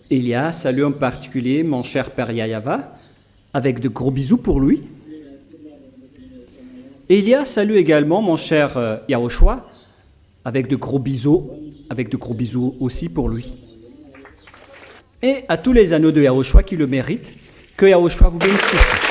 Elia salue en particulier mon cher père Yayava, avec de gros bisous pour lui. Elia salue également mon cher Yahushua, avec de gros bisous aussi pour lui. Et à tous les anneaux de Yahushua qui le méritent, que Yahushua vous bénisse tous.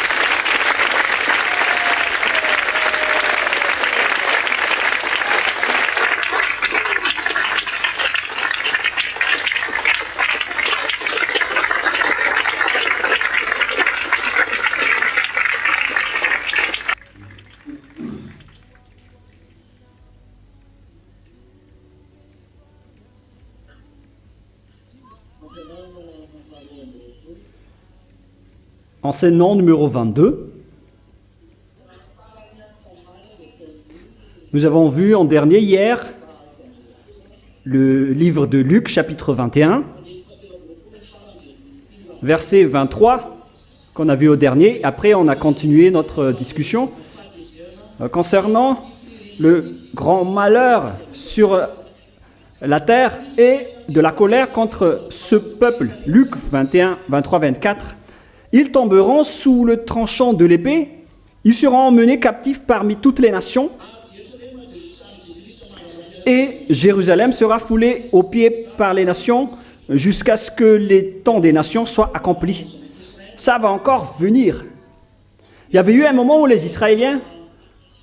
Enseignement numéro 22. Nous avons vu en dernier hier le livre de Luc, chapitre 21, verset 23, qu'on a vu au dernier. Après, on a continué notre discussion concernant le grand malheur sur la terre et de la colère contre ce peuple. Luc 21, 23, 24. Ils tomberont sous le tranchant de l'épée, ils seront emmenés captifs parmi toutes les nations, et Jérusalem sera foulée aux pieds par les nations jusqu'à ce que les temps des nations soient accomplis. Ça va encore venir. Il y avait eu un moment où les Israéliens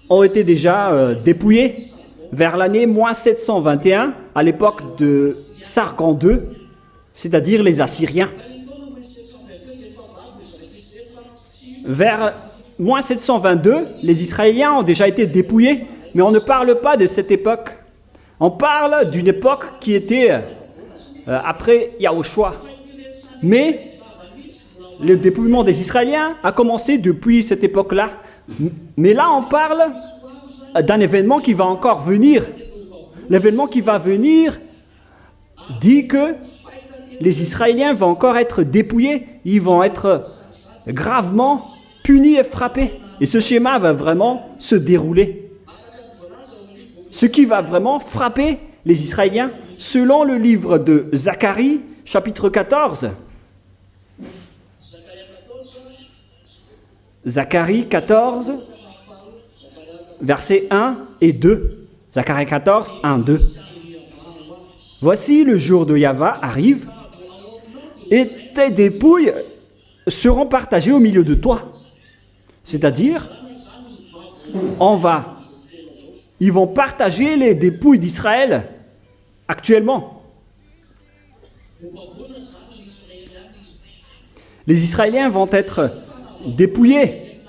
ont été déjà dépouillés, vers l'année moins 721, à l'époque de Sargon II, c'est-à-dire les Assyriens. Vers moins 722, les Israéliens ont déjà été dépouillés, mais on ne parle pas de cette époque. On parle d'une époque qui était après Yahushua. Mais le dépouillement des Israéliens a commencé depuis cette époque-là. Mais là, on parle d'un événement qui va encore venir. L'événement qui va venir dit que les Israéliens vont encore être dépouillés. Ils vont être gravement punis et frappés. Et ce schéma va vraiment se dérouler. Ce qui va vraiment frapper les Israéliens, selon le livre de Zacharie, chapitre 14. Zacharie 14, versets 1 et 2. Zacharie 14, 1, 2. Voici le jour de Yahva arrive, et tes dépouilles seront partagées au milieu de toi. C'est-à-dire, ils vont partager les dépouilles d'Israël actuellement. Les Israéliens vont être dépouillés.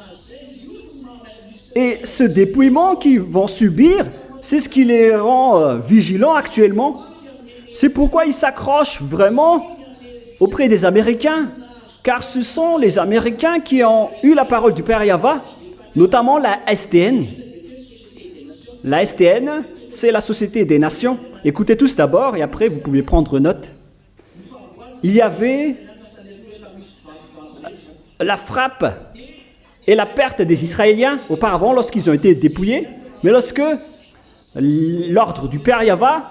Et ce dépouillement qu'ils vont subir, c'est ce qui les rend vigilants actuellement. C'est pourquoi ils s'accrochent vraiment auprès des Américains. Car ce sont les Américains qui ont eu la parole du Père Yahva, notamment la SDN. La SDN, c'est la Société des Nations. Écoutez tous d'abord et après vous pouvez prendre note. Il y avait la frappe et la perte des Israéliens auparavant lorsqu'ils ont été dépouillés, mais lorsque l'ordre du Père Yahva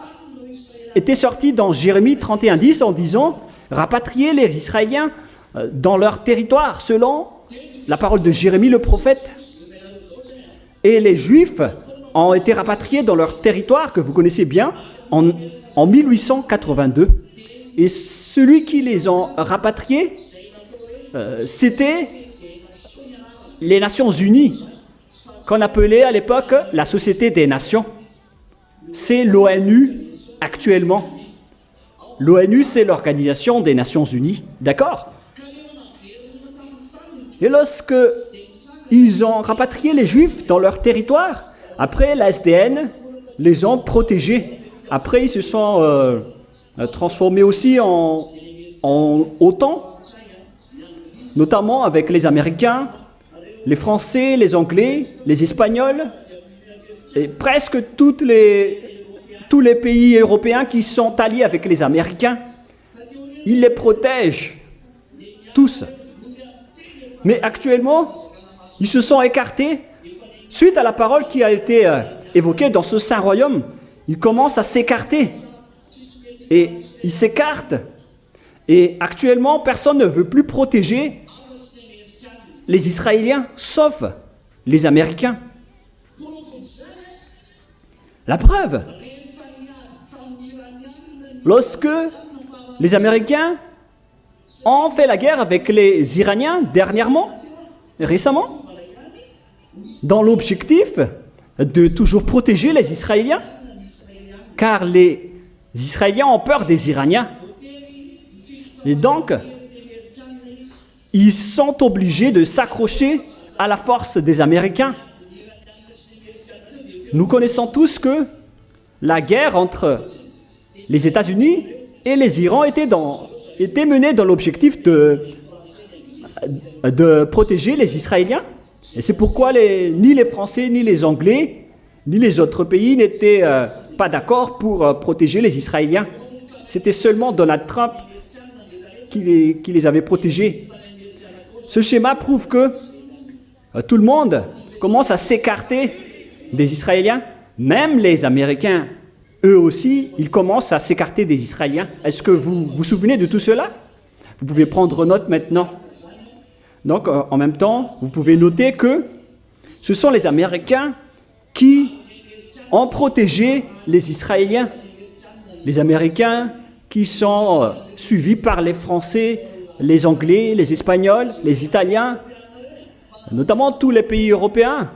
était sorti dans Jérémie 31:10 en disant « Rapatriez les Israéliens dans leur territoire, selon la parole de Jérémie le prophète. » Et les Juifs ont été rapatriés dans leur territoire, que vous connaissez bien, en 1882. Et celui qui les a rapatriés, c'était les Nations Unies, qu'on appelait à l'époque la Société des Nations. C'est l'ONU actuellement. L'ONU, c'est l'Organisation des Nations Unies, d'accord? Et lorsque ils ont rapatrié les Juifs dans leur territoire, après la SDN les ont protégés. Après, ils se sont transformés aussi en OTAN, notamment avec les Américains, les Français, les Anglais, les Espagnols, et presque tous les pays européens qui sont alliés avec les Américains. Ils les protègent tous. Mais actuellement, ils se sont écartés suite à la parole qui a été évoquée dans ce Saint Royaume. Ils commencent à s'écarter. Et ils s'écartent. Et actuellement, personne ne veut plus protéger les Israéliens, sauf les Américains. La preuve, lorsque les Américains ont fait la guerre avec les Iraniens récemment, dans l'objectif de toujours protéger les Israéliens, car les Israéliens ont peur des Iraniens. Et donc, ils sont obligés de s'accrocher à la force des Américains. Nous connaissons tous que la guerre entre les États-Unis et les Irans était menée dans l'objectif de protéger les Israéliens. Et c'est pourquoi ni les Français, ni les Anglais, ni les autres pays n'étaient pas d'accord pour protéger les Israéliens. C'était seulement Donald Trump qui les avait protégés. Ce schéma prouve que tout le monde commence à s'écarter des Israéliens. Même les Américains, eux aussi, ils commencent à s'écarter des Israéliens. Est-ce que vous vous souvenez de tout cela? Vous pouvez prendre note maintenant. Donc, en même temps, vous pouvez noter que ce sont les Américains qui ont protégé les Israéliens. Les Américains qui sont suivis par les Français, les Anglais, les Espagnols, les Italiens, notamment tous les pays européens.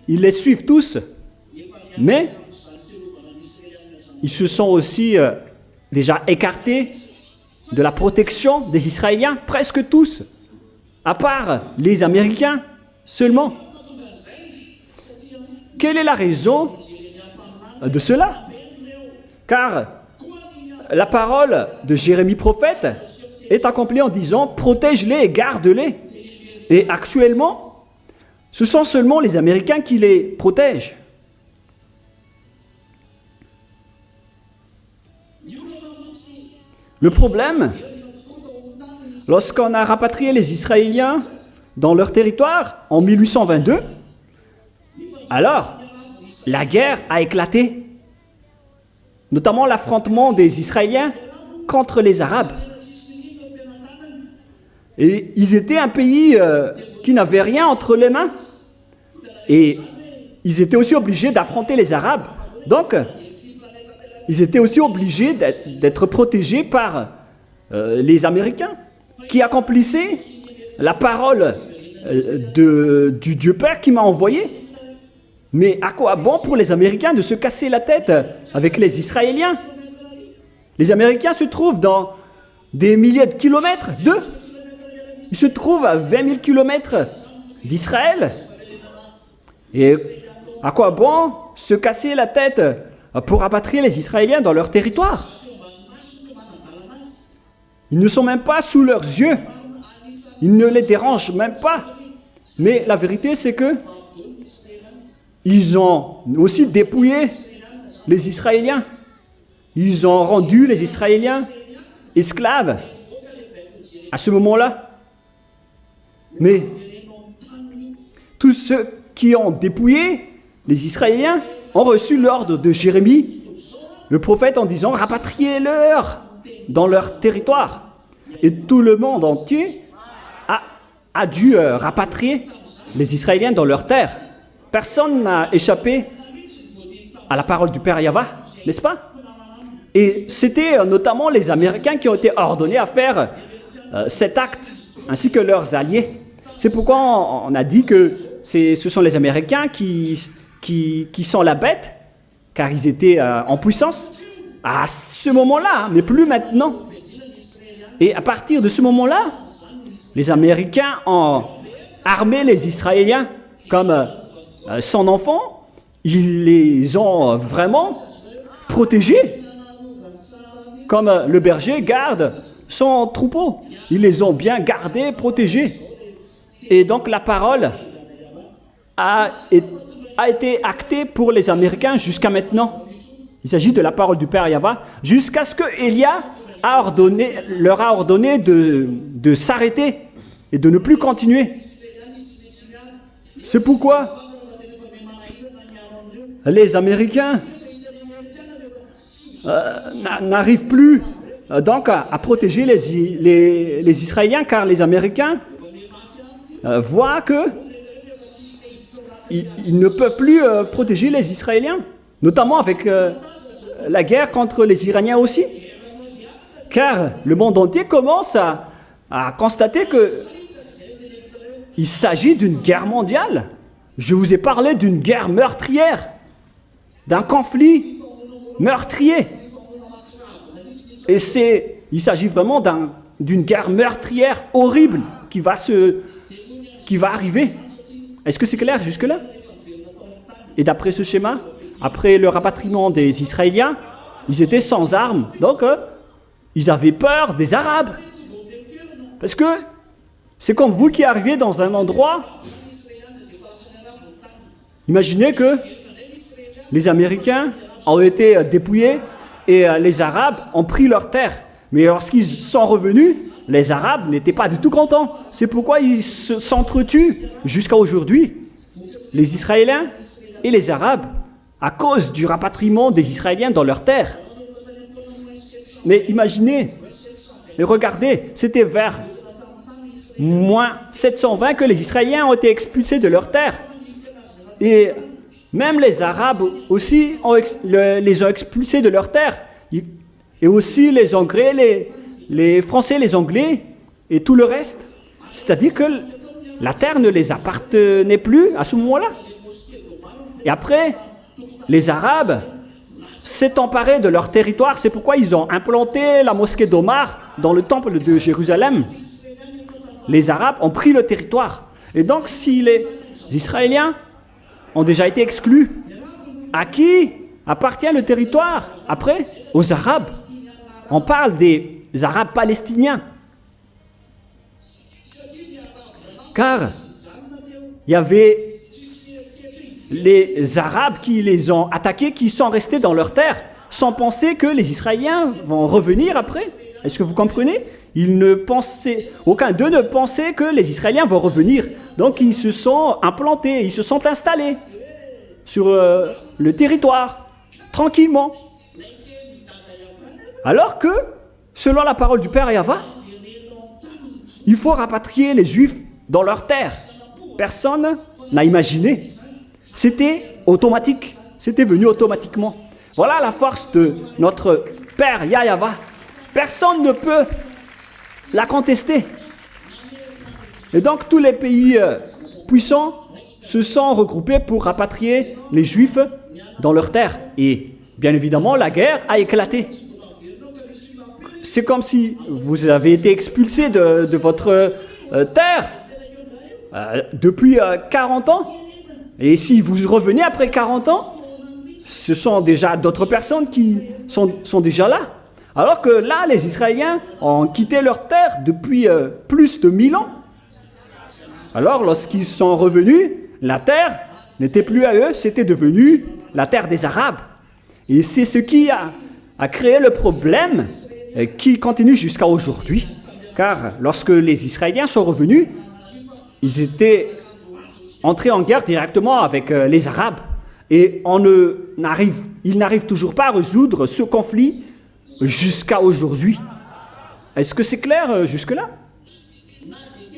Ils les suivent tous, mais ils se sont aussi déjà écartés de la protection des Israéliens, presque tous, à part les Américains seulement. Quelle est la raison de cela? Car la parole de Jérémie prophète est accomplie en disant « Protège-les et garde-les ». Et actuellement, ce sont seulement les Américains qui les protègent. Le problème, lorsqu'on a rapatrié les Israéliens dans leur territoire en 1822, alors la guerre a éclaté, notamment l'affrontement des Israéliens contre les Arabes. Et ils étaient un pays qui n'avait rien entre les mains. Et ils étaient aussi obligés d'affronter les Arabes. Donc, ils étaient aussi obligés d'être protégés par les Américains, qui accomplissaient la parole du Dieu Père qui m'a envoyé. Mais à quoi bon pour les Américains de se casser la tête avec les Israéliens? Les Américains se trouvent dans des milliers de kilomètres d'eux. Ils se trouvent à 20 000 kilomètres d'Israël. Et à quoi bon se casser la tête pour rapatrier les Israéliens dans leur territoire? Ils ne sont même pas sous leurs yeux. Ils ne les dérangent même pas. Mais la vérité, c'est que ils ont aussi dépouillé les Israéliens. Ils ont rendu les Israéliens esclaves à ce moment-là. Mais tous ceux qui ont dépouillé les Israéliens ont reçu l'ordre de Jérémie, le prophète, en disant « Rapatriez-leur dans leur territoire ». Et tout le monde entier a dû rapatrier les Israéliens dans leur terre. Personne n'a échappé à la parole du Père Yahva, n'est-ce pas? Et c'était notamment les Américains qui ont été ordonnés à faire cet acte, ainsi que leurs alliés. C'est pourquoi on a dit que ce sont les Américains qui sont la bête, car ils étaient en puissance à ce moment-là, mais plus maintenant. Et à partir de ce moment-là, les Américains ont armé les Israéliens comme son enfant. Ils les ont vraiment protégés, comme le berger garde son troupeau. Ils les ont bien gardés, protégés. Et donc la parole a été actée pour les Américains jusqu'à maintenant. Il s'agit de la parole du Père Yahva, jusqu'à ce que Élia leur a ordonné de s'arrêter et de ne plus continuer. C'est pourquoi les Américains n'arrive plus donc à protéger les Israéliens, car les Américains voient que ils ne peuvent plus protéger les Israéliens, notamment avec la guerre contre les Iraniens aussi, car le monde entier commence à constater que il s'agit d'une guerre mondiale. Je vous ai parlé d'une guerre meurtrière, d'un conflit meurtrier. Et il s'agit vraiment d'une guerre meurtrière horrible qui va arriver. Est-ce que c'est clair jusque-là? Et d'après ce schéma, après le rapatriement des Israéliens, ils étaient sans armes. Donc, ils avaient peur des Arabes. Parce que c'est comme vous qui arrivez dans un endroit. Imaginez que les Américains ont été dépouillés et les Arabes ont pris leurs terres. Mais lorsqu'ils sont revenus, les Arabes n'étaient pas du tout contents. C'est pourquoi ils s'entretuent jusqu'à aujourd'hui, les Israéliens et les Arabes, à cause du rapatriement des Israéliens dans leurs terres. Mais imaginez, et regardez, c'était vers moins 720 que les Israéliens ont été expulsés de leurs terres. Et même les Arabes aussi les ont expulsés de leurs terres. Et aussi les Anglais, les Français, les Anglais et tout le reste. C'est-à-dire que la terre ne les appartenait plus à ce moment-là. Et après, les Arabes s'est emparé de leur territoire. C'est pourquoi ils ont implanté la mosquée d'Omar dans le temple de Jérusalem. Les Arabes ont pris le territoire. Et donc, si les Israéliens ont déjà été exclus, à qui appartient le territoire? Après, aux Arabes. On parle des Arabes palestiniens. Car il y avait les Arabes qui les ont attaqués, qui sont restés dans leur terre, sans penser que les Israéliens vont revenir après. Est-ce que vous comprenez? Aucun d'eux ne pensait que les Israéliens vont revenir. Donc ils se sont implantés, ils se sont installés sur le territoire, tranquillement. Alors que, selon la parole du Père Yahva, il faut rapatrier les Juifs dans leur terre. Personne n'a imaginé. C'était automatique. C'était venu automatiquement. Voilà la force de notre Père Yahva. Personne ne peut la contester. Et donc tous les pays puissants se sont regroupés pour rapatrier les Juifs dans leur terre. Et bien évidemment, la guerre a éclaté. C'est comme si vous avez été expulsé de votre terre depuis 40 ans. Et si vous revenez après 40 ans, ce sont déjà d'autres personnes qui sont déjà là. Alors que là, les Israéliens ont quitté leur terre depuis plus de 1000 ans. Alors, lorsqu'ils sont revenus, la terre n'était plus à eux, c'était devenu la terre des Arabes. Et c'est ce qui a créé le problème qui continue jusqu'à aujourd'hui. Car lorsque les Israéliens sont revenus, ils étaient entrés en guerre directement avec les Arabes. Et ils n'arrivent toujours pas à résoudre ce conflit jusqu'à aujourd'hui. Est-ce que c'est clair jusque-là?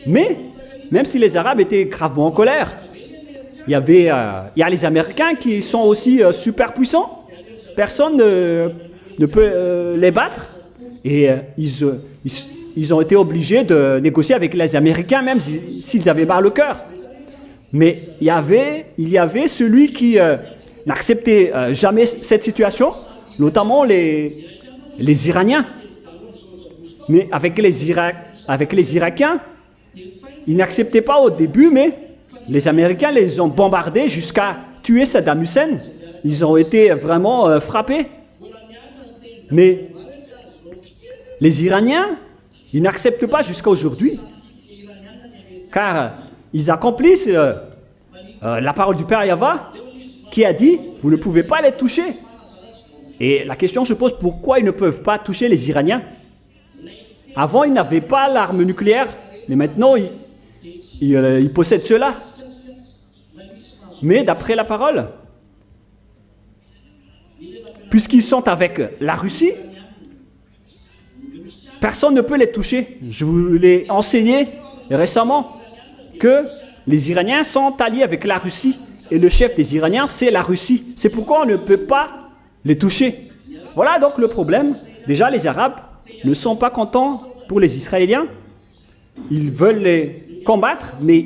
Mais, même si les Arabes étaient gravement en colère, il y a les Américains qui sont aussi super puissants. Personne ne peut les battre. Et ils ont été obligés de négocier avec les Américains, même s'ils avaient mal au cœur. Mais il y avait celui qui n'acceptait jamais cette situation, notamment les Iraniens. Mais avec les Irakiens, ils n'acceptaient pas au début, mais les Américains les ont bombardés jusqu'à tuer Saddam Hussein. Ils ont été vraiment frappés. Mais les Iraniens, ils n'acceptent pas jusqu'à aujourd'hui. Car ils accomplissent la parole du Père Yahva qui a dit « Vous ne pouvez pas les toucher ». Et la question se pose, pourquoi ils ne peuvent pas toucher les Iraniens? Avant, ils n'avaient pas l'arme nucléaire, mais maintenant, ils possèdent cela. Mais d'après la parole, puisqu'ils sont avec la Russie, personne ne peut les toucher. Je vous l'ai enseigné récemment que les Iraniens sont alliés avec la Russie et le chef des Iraniens, c'est la Russie. C'est pourquoi on ne peut pas les toucher. Voilà donc le problème. Déjà, les Arabes ne sont pas contents pour les Israéliens. Ils veulent les combattre, mais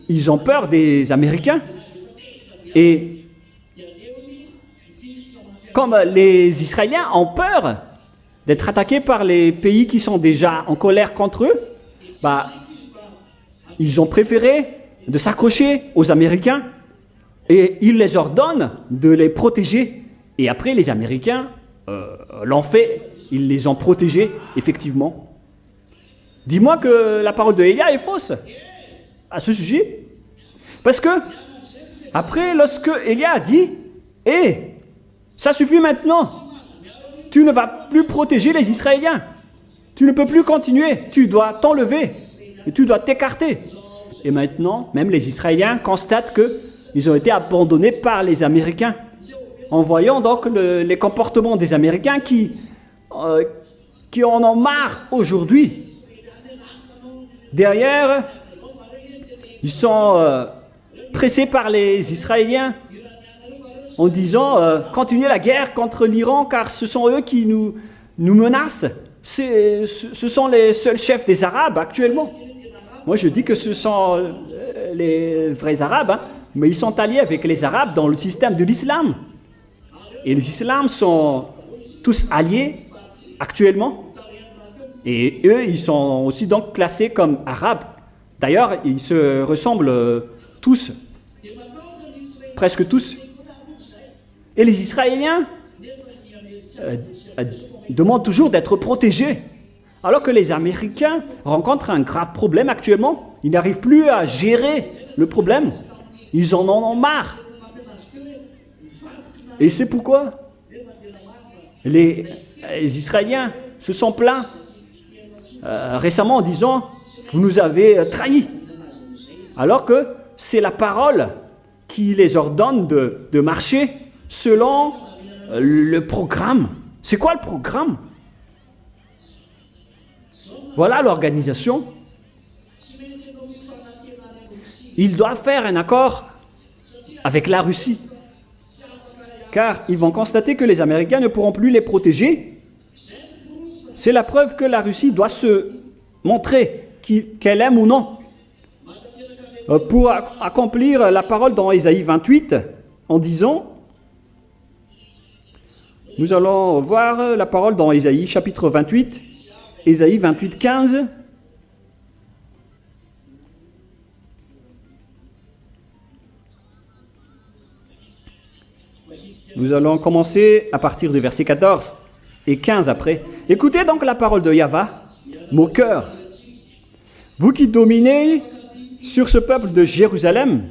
ils ont peur des Américains. Et comme les Israéliens ont peur d'être attaqués par les pays qui sont déjà en colère contre eux, ils ont préféré de s'accrocher aux Américains et ils les ordonnent de les protéger. Et après, les Américains l'ont fait, ils les ont protégés, effectivement. Dis-moi que la parole de Élia est fausse à ce sujet. Parce que, après, lorsque Élia a dit, « Hé, ça suffit maintenant, tu ne vas plus protéger les Israéliens, tu ne peux plus continuer, tu dois t'enlever, et tu dois t'écarter. » Et maintenant, même les Israéliens constatent qu'ils ont été abandonnés par les Américains. En voyant donc les comportements des Américains qui en ont marre aujourd'hui. Derrière, ils sont pressés par les Israéliens en disant continuez la guerre contre l'Iran car ce sont eux qui nous menacent. Ce sont les seuls chefs des Arabes actuellement. Moi je dis que ce sont les vrais Arabes, mais ils sont alliés avec les Arabes dans le système de l'islam. Et les islams sont tous alliés actuellement. Et eux, ils sont aussi donc classés comme arabes. D'ailleurs, ils se ressemblent tous, presque tous. Et les Israéliens demandent toujours d'être protégés. Alors que les Américains rencontrent un grave problème actuellement. Ils n'arrivent plus à gérer le problème. Ils en ont marre. Et c'est pourquoi les Israéliens se sont plaints récemment en disant « Vous nous avez trahis ». Alors que c'est la parole qui les ordonne de marcher selon le programme. C'est quoi le programme? Voilà l'organisation. Ils doivent faire un accord avec la Russie. Car ils vont constater que les Américains ne pourront plus les protéger. C'est la preuve que la Russie doit se montrer qu'elle aime ou non. Pour accomplir la parole dans Ésaïe 28, en disant, nous allons voir la parole dans Ésaïe chapitre 28, Ésaïe 28, 15. Nous allons commencer à partir du verset 14 et 15 après. Écoutez donc la parole de Yahvé, moqueur. Vous qui dominez sur ce peuple de Jérusalem,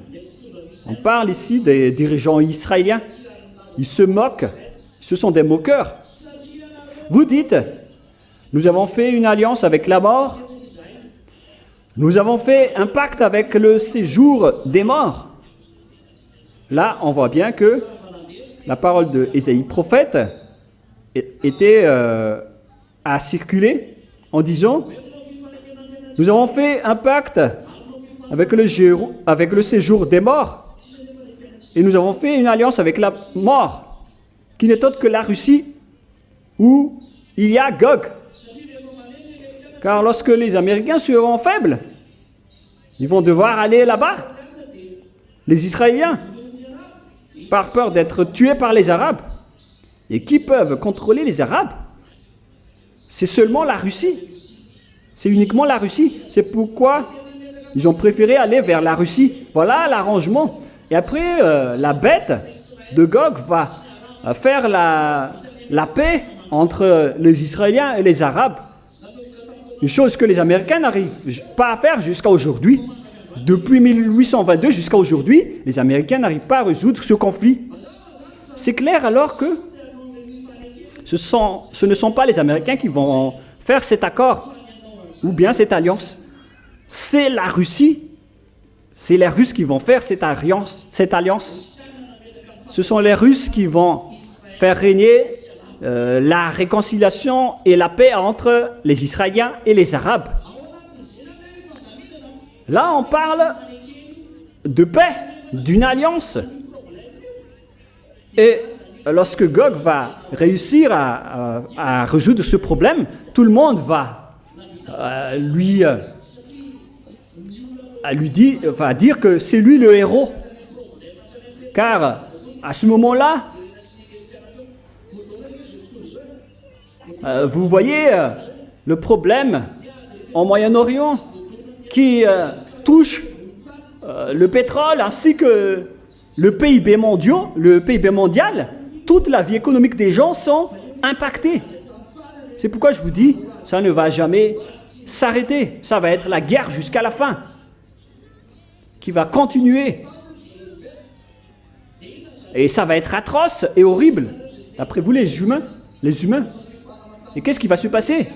on parle ici des dirigeants israéliens, ils se moquent, ce sont des moqueurs. Vous dites, nous avons fait une alliance avec la mort, nous avons fait un pacte avec le séjour des morts. Là, on voit bien que la parole de Ésaïe prophète était à circuler en disant « Nous avons fait un pacte avec le séjour des morts et nous avons fait une alliance avec la mort qui n'est autre que la Russie où il y a Gog. Car lorsque les Américains seront faibles, ils vont devoir aller là-bas. Les Israéliens, par peur d'être tués par les Arabes. Et qui peuvent contrôler les Arabes? C'est seulement la Russie. C'est uniquement la Russie. C'est pourquoi ils ont préféré aller vers la Russie. Voilà l'arrangement. Et après, la bête de Gog va faire la paix entre les Israéliens et les Arabes. Une chose que les Américains n'arrivent pas à faire jusqu'à aujourd'hui. Depuis 1822 jusqu'à aujourd'hui, les Américains n'arrivent pas à résoudre ce conflit. C'est clair alors que ce ne sont pas les Américains qui vont faire cet accord ou bien cette alliance. C'est la Russie. C'est les Russes qui vont faire cette alliance. Ce sont les Russes qui vont faire régner la réconciliation et la paix entre les Israéliens et les Arabes. Là, on parle de paix, d'une alliance. Et lorsque Gog va réussir à résoudre ce problème, tout le monde va dire que c'est lui le héros. Car à ce moment-là, vous voyez le problème en Moyen-Orient qui touche le pétrole ainsi que le PIB mondial. Toute la vie économique des gens sont impactés. C'est pourquoi je vous dis, ça ne va jamais s'arrêter. Ça va être la guerre jusqu'à la fin, qui va continuer. Et ça va être atroce et horrible, d'après vous les humains. Et qu'est-ce qui va se passer?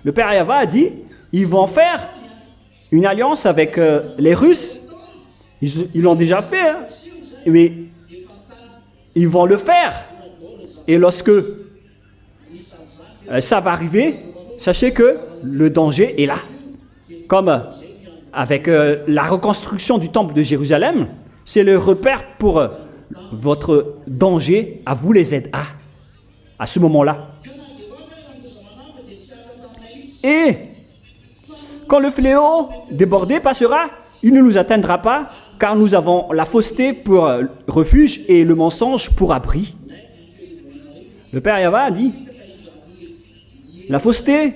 Le père Yahva a dit, ils vont faire une alliance avec les Russes. Ils l'ont déjà fait, hein, mais ils vont le faire. Et lorsque ça va arriver, sachez que le danger est là. Comme avec la reconstruction du temple de Jérusalem, c'est le repère pour votre danger à vous les ZA, à ce moment-là. Et quand le fléau débordé passera, il ne nous atteindra pas, car nous avons la fausseté pour refuge et le mensonge pour abri. Le père Yahva a dit, la fausseté,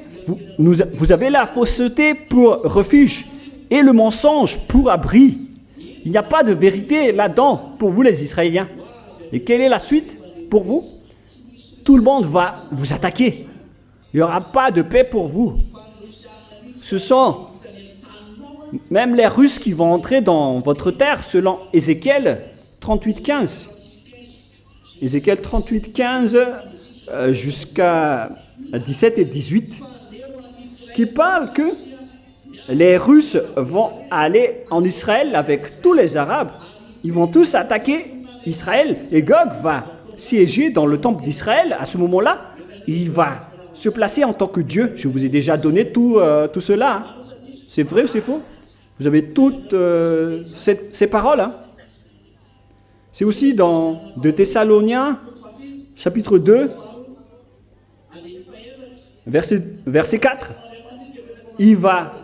vous avez la fausseté pour refuge et le mensonge pour abri. Il n'y a pas de vérité là-dedans pour vous les Israéliens. Et quelle est la suite pour vous? Tout le monde va vous attaquer. Il n'y aura pas de paix pour vous. Ce sont même les Russes qui vont entrer dans votre terre, selon Ézéchiel 38:15. Ézéchiel 38:15 jusqu'à 17 et 18, qui parle que les Russes vont aller en Israël avec tous les Arabes. Ils vont tous attaquer Israël. Et Gog va siéger dans le temple d'Israël. À ce moment-là, il va se placer en tant que Dieu. Je vous ai déjà donné tout cela. Hein. C'est vrai ou c'est faux? Vous avez toutes ces paroles. Hein. C'est aussi dans 2 Thessaloniciens, chapitre 2, verset 4. Il va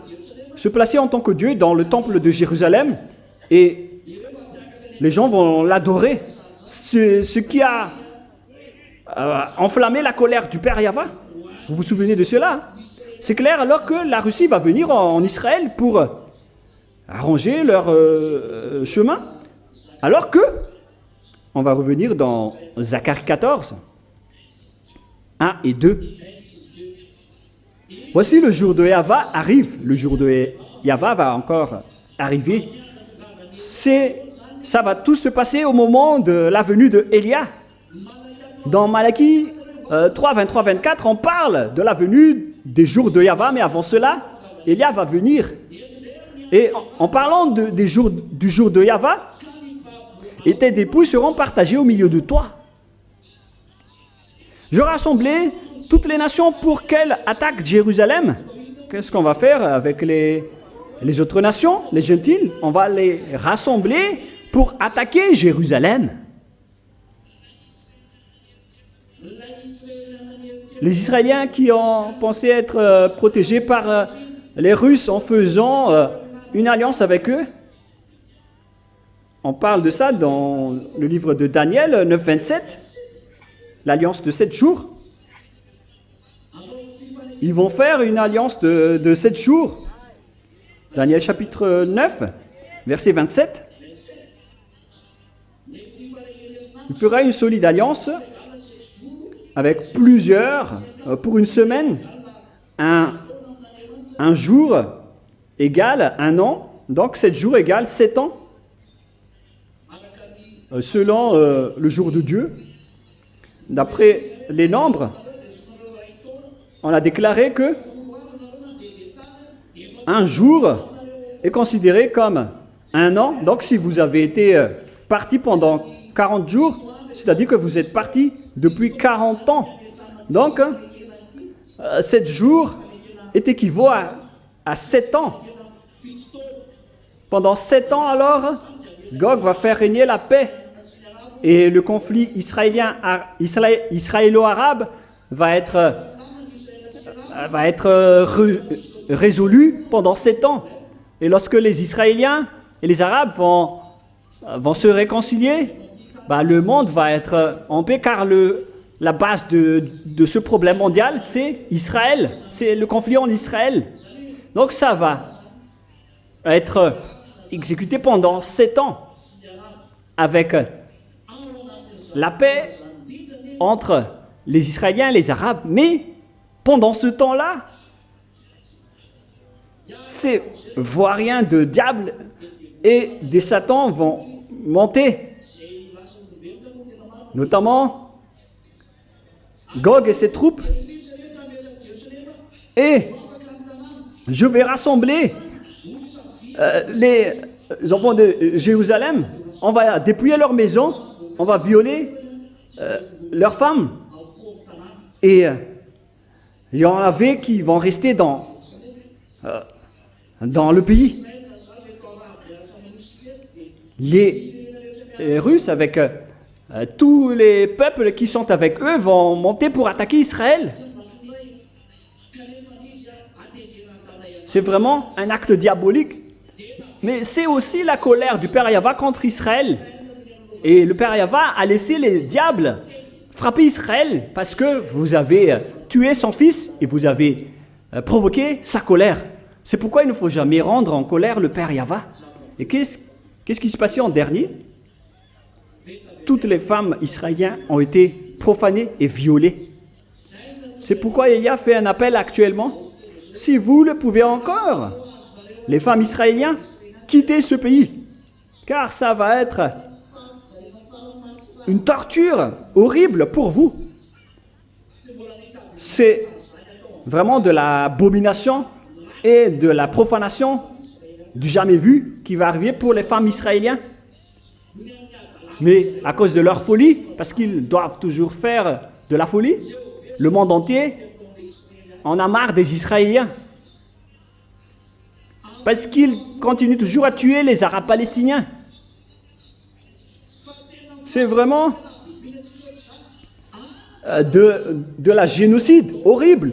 se placer en tant que Dieu dans le temple de Jérusalem et les gens vont l'adorer. Ce qui a enflammé la colère du père Yahva. Vous vous souvenez de cela? C'est clair, alors que la Russie va venir en Israël pour arranger leur chemin. Alors que, on va revenir dans Zacharie 14, 1 et 2. Voici le jour de Yahva arrive. Le jour de Yahva va encore arriver. Ça va tout se passer au moment de la venue de Élia. Dans Malachie 3, 23, 24, on parle de la venue des jours de Yahva, mais avant cela, Élia va venir. Et en parlant du jour de Yahva, et tes dépouilles seront partagées au milieu de toi. Je rassemblais toutes les nations pour qu'elles attaquent Jérusalem. Qu'est-ce qu'on va faire avec les autres nations, les gentils? On va les rassembler pour attaquer Jérusalem. Les Israéliens qui ont pensé être protégés par les Russes en faisant une alliance avec eux. On parle de ça dans le livre de Daniel 9, 27, l'alliance de 7 jours. Ils vont faire une alliance de 7 jours. Daniel chapitre 9, verset 27. Il fera une solide alliance avec plusieurs pour une semaine. Un jour égale un an, donc 7 jours égale 7 ans. Selon le jour de Dieu, d'après les nombres, on a déclaré que un jour est considéré comme un an. Donc si vous avez été parti pendant 40 jours, c'est-à-dire que vous êtes partis depuis 40 ans. Donc, 7 jours est équivaut à 7 ans. Pendant 7 ans, alors, Gog va faire régner la paix. Et le conflit israélo-arabe va être résolu pendant 7 ans. Et lorsque les Israéliens et les Arabes vont se réconcilier, le monde va être en paix, car la base de ce problème mondial, c'est Israël. C'est le conflit en Israël. Donc ça va être exécuté pendant 7 ans avec la paix entre les Israéliens et les Arabes. Mais pendant ce temps-là, ces vauriens de diable et des satans vont monter. Notamment Gog et ses troupes. Et je vais rassembler les enfants de Jérusalem. On va dépouiller leurs maisons. On va violer leurs femmes. Et il y en avait qui vont rester dans le pays. Les Russes, avec tous les peuples qui sont avec eux, vont monter pour attaquer Israël. C'est vraiment un acte diabolique. Mais c'est aussi la colère du Père Yahva contre Israël. Et le Père Yahva a laissé les diables frapper Israël parce que vous avez tué son fils et vous avez provoqué sa colère. C'est pourquoi il ne faut jamais rendre en colère le Père Yahva. Et qu'est-ce qui s'est passé en dernier? Toutes les femmes israéliennes ont été profanées et violées. C'est pourquoi Elia fait un appel actuellement. Si vous le pouvez encore, les femmes israéliennes, quittez ce pays. Car ça va être une torture horrible pour vous. C'est vraiment de l'abomination et de la profanation du jamais vu qui va arriver pour les femmes israéliennes. Mais à cause de leur folie, parce qu'ils doivent toujours faire de la folie, le monde entier en a marre des Israéliens. Parce qu'ils continuent toujours à tuer les Arabes palestiniens. C'est vraiment de la génocide horrible.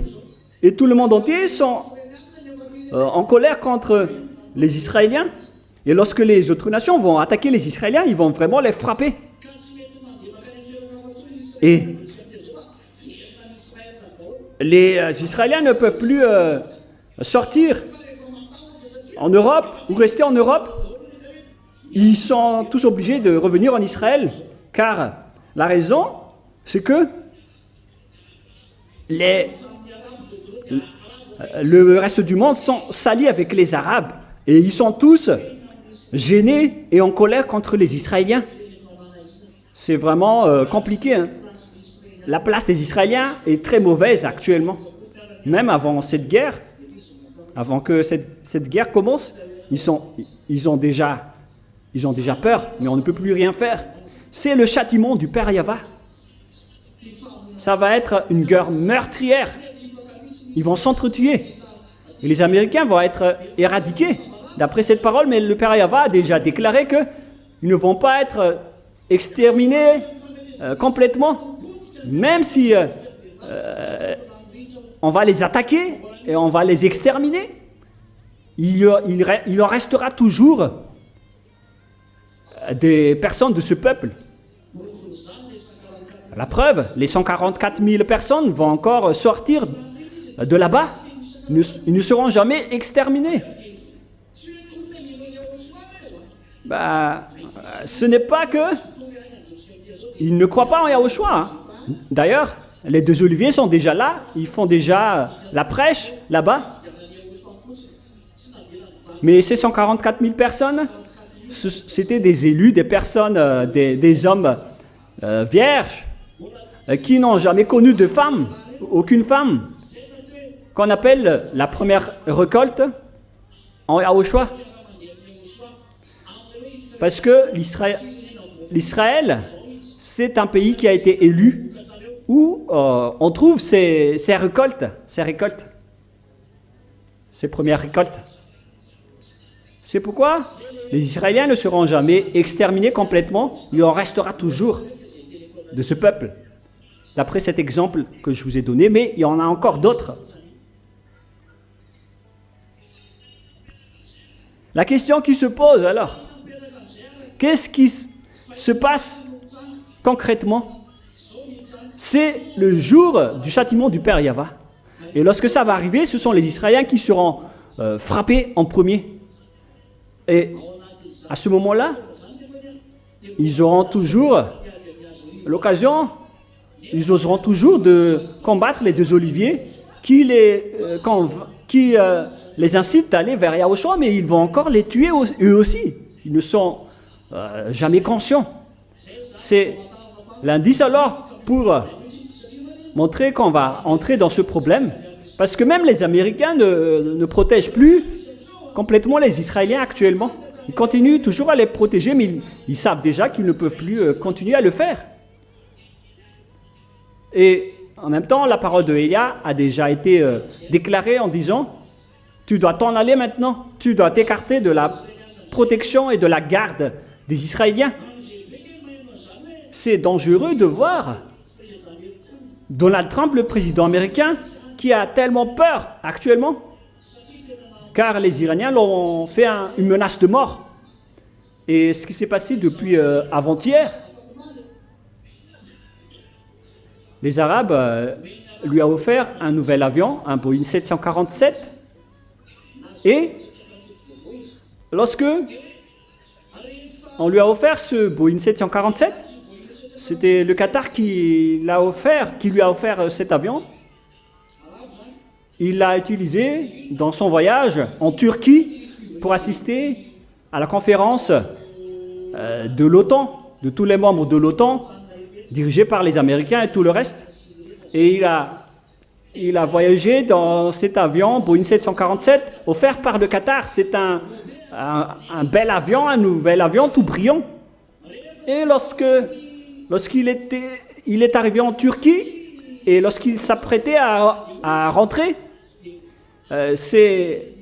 Et tout le monde entier sont en colère contre les Israéliens. Et lorsque les autres nations vont attaquer les Israéliens, ils vont vraiment les frapper. Et les Israéliens ne peuvent plus sortir en Europe ou rester en Europe. Ils sont tous obligés de revenir en Israël, car la raison, c'est que le reste du monde sont salis avec les Arabes et ils sont tous gênés et en colère contre les Israéliens. C'est vraiment compliqué. Hein? La place des Israéliens est très mauvaise actuellement. Même avant cette guerre, avant que cette guerre commence, ils ont déjà peur, mais on ne peut plus rien faire. C'est le châtiment du Père Yahva. Ça va être une guerre meurtrière. Ils vont s'entretuer. Et les Américains vont être éradiqués d'après cette parole, mais le Père Yahva a déjà déclaré qu'ils ne vont pas être exterminés complètement, même si on va les attaquer et on va les exterminer. Il en restera toujours des personnes de ce peuple. La preuve, les 144 000 personnes vont encore sortir de là-bas. Ils ne seront jamais exterminés. Ce n'est pas que ils ne croient pas en Yahushua. Hein. D'ailleurs, les deux oliviers sont déjà là. Ils font déjà la prêche là-bas. Mais ces 144 000 personnes, c'était des élus, des personnes, des hommes vierges qui n'ont jamais connu de femme, aucune femme, qu'on appelle la première récolte en Yahushua. Parce que l'Israël, c'est un pays qui a été élu où on trouve ses récoltes, ses premières récoltes. C'est pourquoi les Israéliens ne seront jamais exterminés complètement, il en restera toujours de ce peuple, d'après cet exemple que je vous ai donné, mais il y en a encore d'autres. La question qui se pose alors, qu'est-ce qui se passe concrètement? C'est le jour du châtiment du Père Yahva. Et lorsque ça va arriver, ce sont les Israéliens qui seront frappés en premier. Et à ce moment-là, ils auront toujours l'occasion, ils oseront toujours de combattre les deux oliviers qui les incitent d'aller vers Yahushua, mais ils vont encore les tuer eux aussi. Ils ne sont jamais conscients. C'est l'indice alors pour montrer qu'on va entrer dans ce problème, parce que même les Américains ne protègent plus complètement les Israéliens actuellement. Ils continuent toujours à les protéger, mais ils savent déjà qu'ils ne peuvent plus continuer à le faire. Et en même temps, la parole de Élia a déjà été déclarée en disant « Tu dois t'en aller maintenant, tu dois t'écarter de la protection et de la garde des Israéliens. » C'est dangereux de voir Donald Trump, le président américain, qui a tellement peur actuellement, car les Iraniens l'ont fait une menace de mort. Et ce qui s'est passé depuis avant-hier, les Arabes lui ont offert un nouvel avion, un Boeing 747, et lorsque on lui a offert ce Boeing 747, c'était le Qatar qui lui a offert cet avion. Il l'a utilisé dans son voyage en Turquie pour assister à la conférence de l'OTAN, de tous les membres de l'OTAN, dirigée par les Américains et tout le reste. Et il a voyagé dans cet avion Boeing 747 offert par le Qatar. C'est un bel avion, un nouvel avion tout brillant. Et lorsqu'il est arrivé en Turquie et lorsqu'il s'apprêtait à rentrer, ses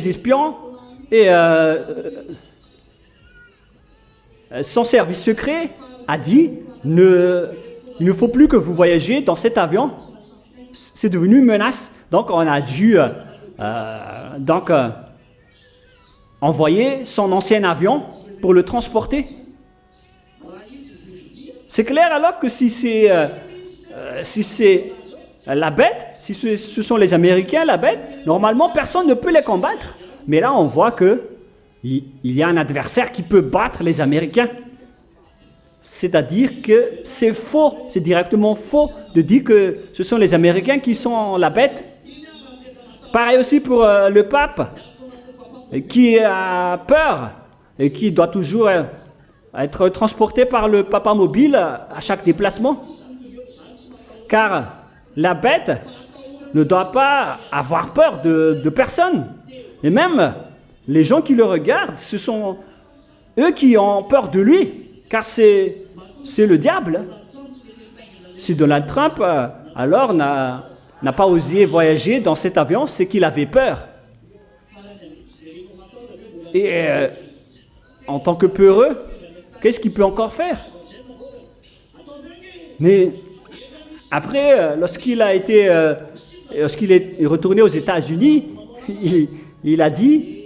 espions et son service secret a dit il ne faut plus que vous voyagiez dans cet avion, c'est devenu une menace. Donc on a dû envoyer son ancien avion pour le transporter. C'est clair alors que si c'est la bête, si ce sont les Américains la bête, normalement personne ne peut les combattre. Mais là on voit qu'il y a un adversaire qui peut battre les Américains. C'est-à-dire que c'est faux, c'est directement faux de dire que ce sont les Américains qui sont la bête. Pareil aussi pour le pape, qui a peur et qui doit toujours être transporté par le papa mobile à chaque déplacement. Car la bête ne doit pas avoir peur de personne. Et même les gens qui le regardent, ce sont eux qui ont peur de lui. Car c'est le diable. Si Donald Trump, alors, n'a pas osé voyager dans cet avion, c'est qu'il avait peur. Et en tant que peureux, qu'est-ce qu'il peut encore faire? Mais après, lorsqu'il est retourné aux États-Unis, il a dit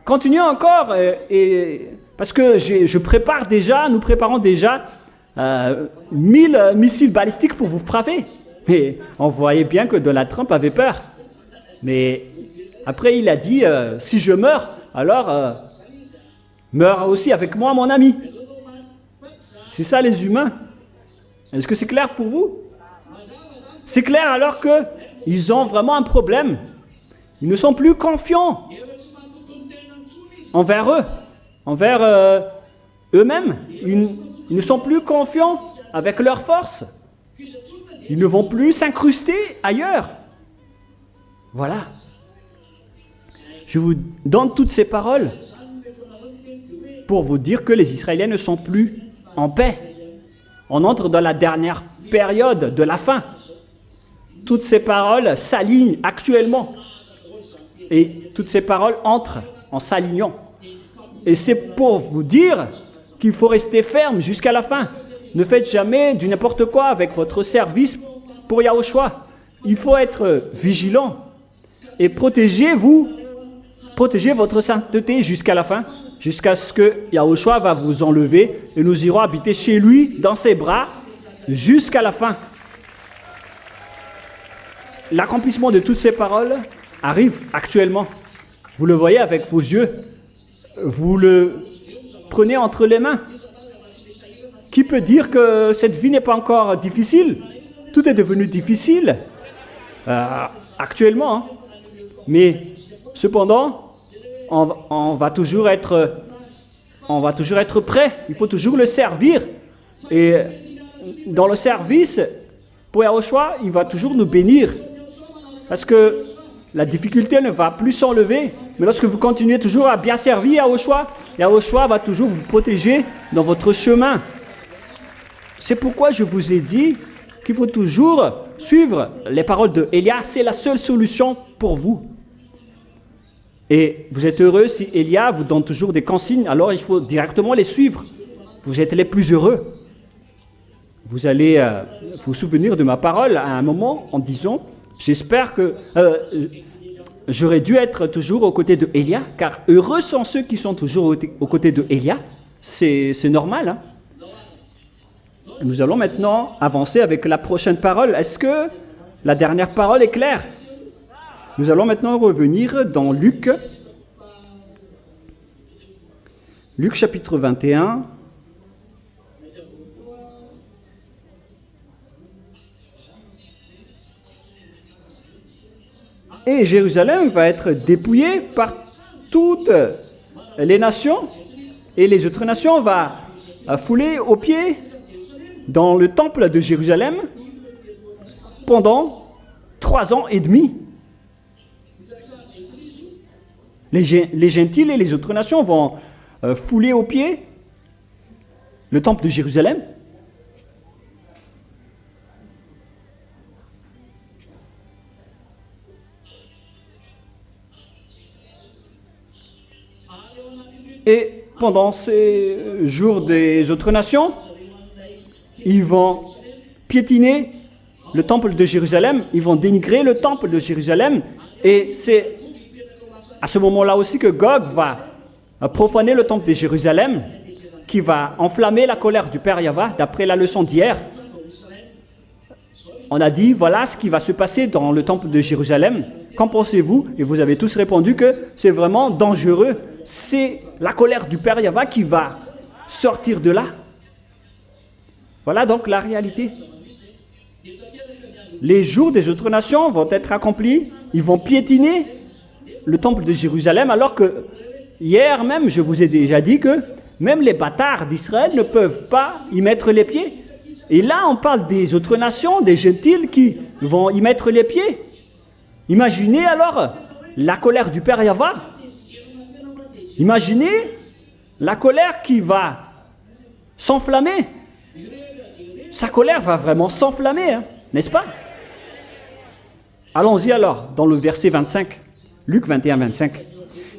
continuez encore, parce que nous préparons déjà 1000 missiles balistiques pour vous frapper. Mais on voyait bien que Donald Trump avait peur. Mais après, il a dit si je meurs, alors meurs aussi avec moi, mon ami. C'est ça les humains. Est-ce que c'est clair pour vous? C'est clair alors qu'ils ont vraiment un problème. Ils ne sont plus confiants envers eux, envers eux-mêmes. Ils ne sont plus confiants avec leurs forces. Ils ne vont plus s'incruster ailleurs. Voilà. Je vous donne toutes ces paroles pour vous dire que les Israéliens ne sont plus en paix. On entre dans la dernière période de la fin. Toutes ces paroles s'alignent actuellement. Et toutes ces paroles entrent en s'alignant. Et c'est pour vous dire qu'il faut rester ferme jusqu'à la fin. Ne faites jamais du n'importe quoi avec votre service pour Yahushua. Il faut être vigilant et protégez votre sainteté jusqu'à la fin, jusqu'à ce que Yahushua va vous enlever et nous irons habiter chez lui, dans ses bras, jusqu'à la fin. L'accomplissement de toutes ces paroles arrive actuellement. Vous le voyez avec vos yeux. Vous le prenez entre les mains. Qui peut dire que cette vie n'est pas encore difficile? Tout est devenu difficile actuellement. Hein. Mais cependant, on va toujours être prêt. Il faut toujours le servir. Et dans le service, pour Yahushua, il va toujours nous bénir. Parce que la difficulté ne va plus s'enlever. Mais lorsque vous continuez toujours à bien servir Yahushua va toujours vous protéger dans votre chemin. C'est pourquoi je vous ai dit qu'il faut toujours suivre les paroles de Élia. C'est la seule solution pour vous. Et vous êtes heureux si Élia vous donne toujours des consignes, alors il faut directement les suivre. Vous êtes les plus heureux. Vous allez vous souvenir de ma parole à un moment en disant, j'espère que j'aurais dû être toujours aux côtés de Élia, car heureux sont ceux qui sont toujours aux côtés de Élia. C'est normal, hein? Nous allons maintenant avancer avec la prochaine parole. Est-ce que la dernière parole est claire? Nous allons maintenant revenir dans Luc. Luc chapitre 21. Et Jérusalem va être dépouillée par toutes les nations. Et les autres nations vont fouler aux pieds dans le temple de Jérusalem pendant 3 ans et demi. Les gentils et les autres nations vont fouler aux pieds le temple de Jérusalem. Et pendant ces jours des autres nations, ils vont piétiner le temple de Jérusalem, ils vont dénigrer le temple de Jérusalem. Et c'est à ce moment-là aussi que Gog va profaner le temple de Jérusalem, qui va enflammer la colère du Père Yahva, d'après la leçon d'hier. On a dit, voilà ce qui va se passer dans le temple de Jérusalem. Qu'en pensez-vous? Et vous avez tous répondu que c'est vraiment dangereux. C'est la colère du Père Yahva qui va sortir de là. Voilà donc la réalité. Les jours des autres nations vont être accomplis. Ils vont piétiner le temple de Jérusalem, alors que hier même, je vous ai déjà dit que même les bâtards d'Israël ne peuvent pas y mettre les pieds. Et là, on parle des autres nations, des gentils qui vont y mettre les pieds. Imaginez alors la colère du Père Yahva. Imaginez la colère qui va s'enflammer. Sa colère va vraiment s'enflammer, hein, n'est-ce pas? Allons-y alors, dans le verset 25, Luc 21, 25.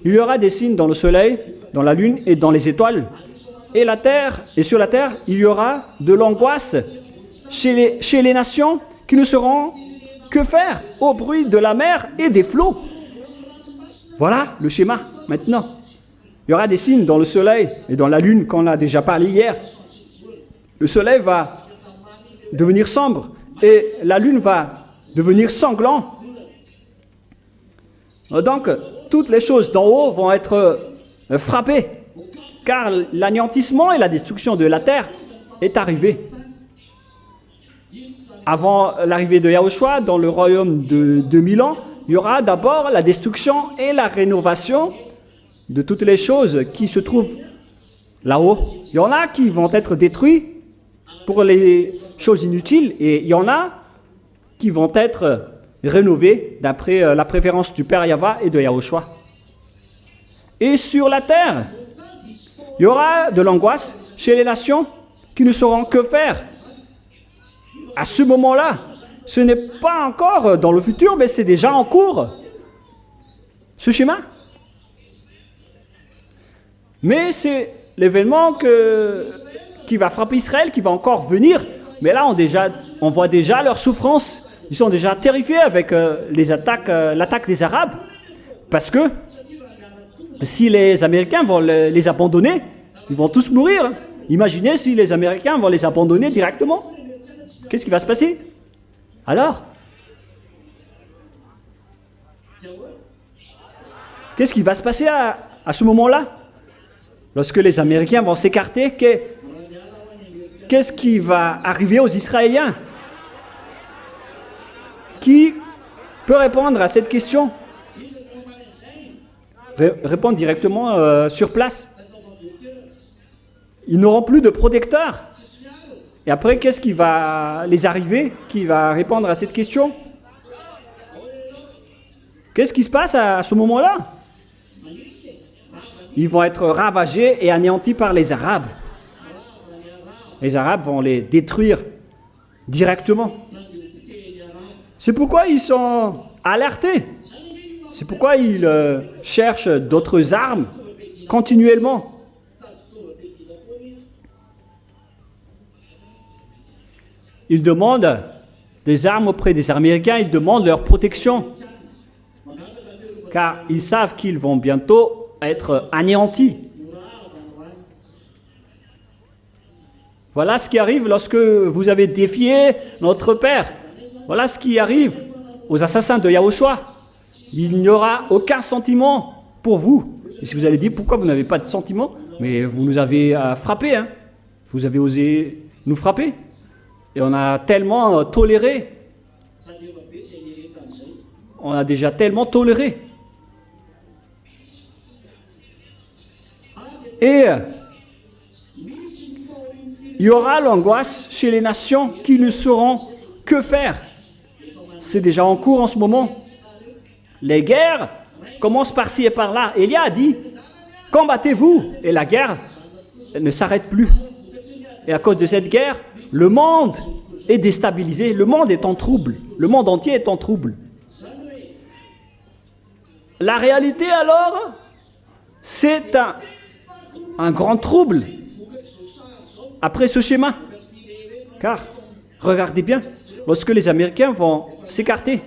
Il y aura des signes dans le soleil, dans la lune et dans les étoiles. Et sur la terre, il y aura de l'angoisse chez les nations qui ne sauront que faire au bruit de la mer et des flots. Voilà le schéma maintenant. Il y aura des signes dans le soleil et dans la lune, qu'on a déjà parlé hier. Le soleil va devenir sombre et la lune va devenir sanglant. Donc, toutes les choses d'en haut vont être frappées, car l'anéantissement et la destruction de la terre est arrivé. Avant l'arrivée de Yahushua dans le royaume de 2000 ans, il y aura d'abord la destruction et la rénovation de toutes les choses qui se trouvent là-haut. Il y en a qui vont être détruits pour les choses inutiles et il y en a qui vont être rénovés d'après la préférence du Père Yahva et de Yahushua. Et sur la terre, Il y aura de l'angoisse chez les nations qui ne sauront que faire. À ce moment-là, ce n'est pas encore dans le futur, mais c'est déjà en cours. Ce schéma. Mais c'est l'événement qui va frapper Israël, qui va encore venir. Mais là, on voit déjà leur souffrance. Ils sont déjà terrifiés avec l'attaque des Arabes. Parce que si les Américains vont les abandonner, ils vont tous mourir. Imaginez si les Américains vont les abandonner directement. Qu'est-ce qui va se passer? Alors? Qu'est-ce qui va se passer à ce moment-là? Lorsque les Américains vont s'écarter, qu'est-ce qui va arriver aux Israéliens? Qui peut répondre à cette question? Répondre directement sur place. Ils n'auront plus de protecteurs. Et après, qu'est-ce qui va les arriver? Qui va répondre à cette question? Qu'est-ce qui se passe à ce moment-là? Ils vont être ravagés et anéantis par les Arabes. Les Arabes vont les détruire directement. C'est pourquoi ils sont alertés. C'est pourquoi ils cherchent d'autres armes continuellement. Ils demandent des armes auprès des Américains, ils demandent leur protection. Car ils savent qu'ils vont bientôt être anéantis. Voilà ce qui arrive lorsque vous avez défié notre Père. Voilà ce qui arrive aux assassins de Yahushua. Il n'y aura aucun sentiment pour vous. Et si vous allez dire pourquoi vous n'avez pas de sentiment, mais vous nous avez frappés, hein. Vous avez osé nous frapper. Et on a tellement toléré. On a déjà tellement toléré. Et il y aura l'angoisse chez les nations qui ne sauront que faire. C'est déjà en cours en ce moment. Les guerres commencent par-ci et par-là. Élia a dit, combattez-vous. Et la guerre ne s'arrête plus. Et à cause de cette guerre, le monde est déstabilisé. Le monde est en trouble. Le monde entier est en trouble. La réalité alors, c'est un grand trouble après ce schéma. Car, regardez bien, lorsque les Américains vont s'écarter,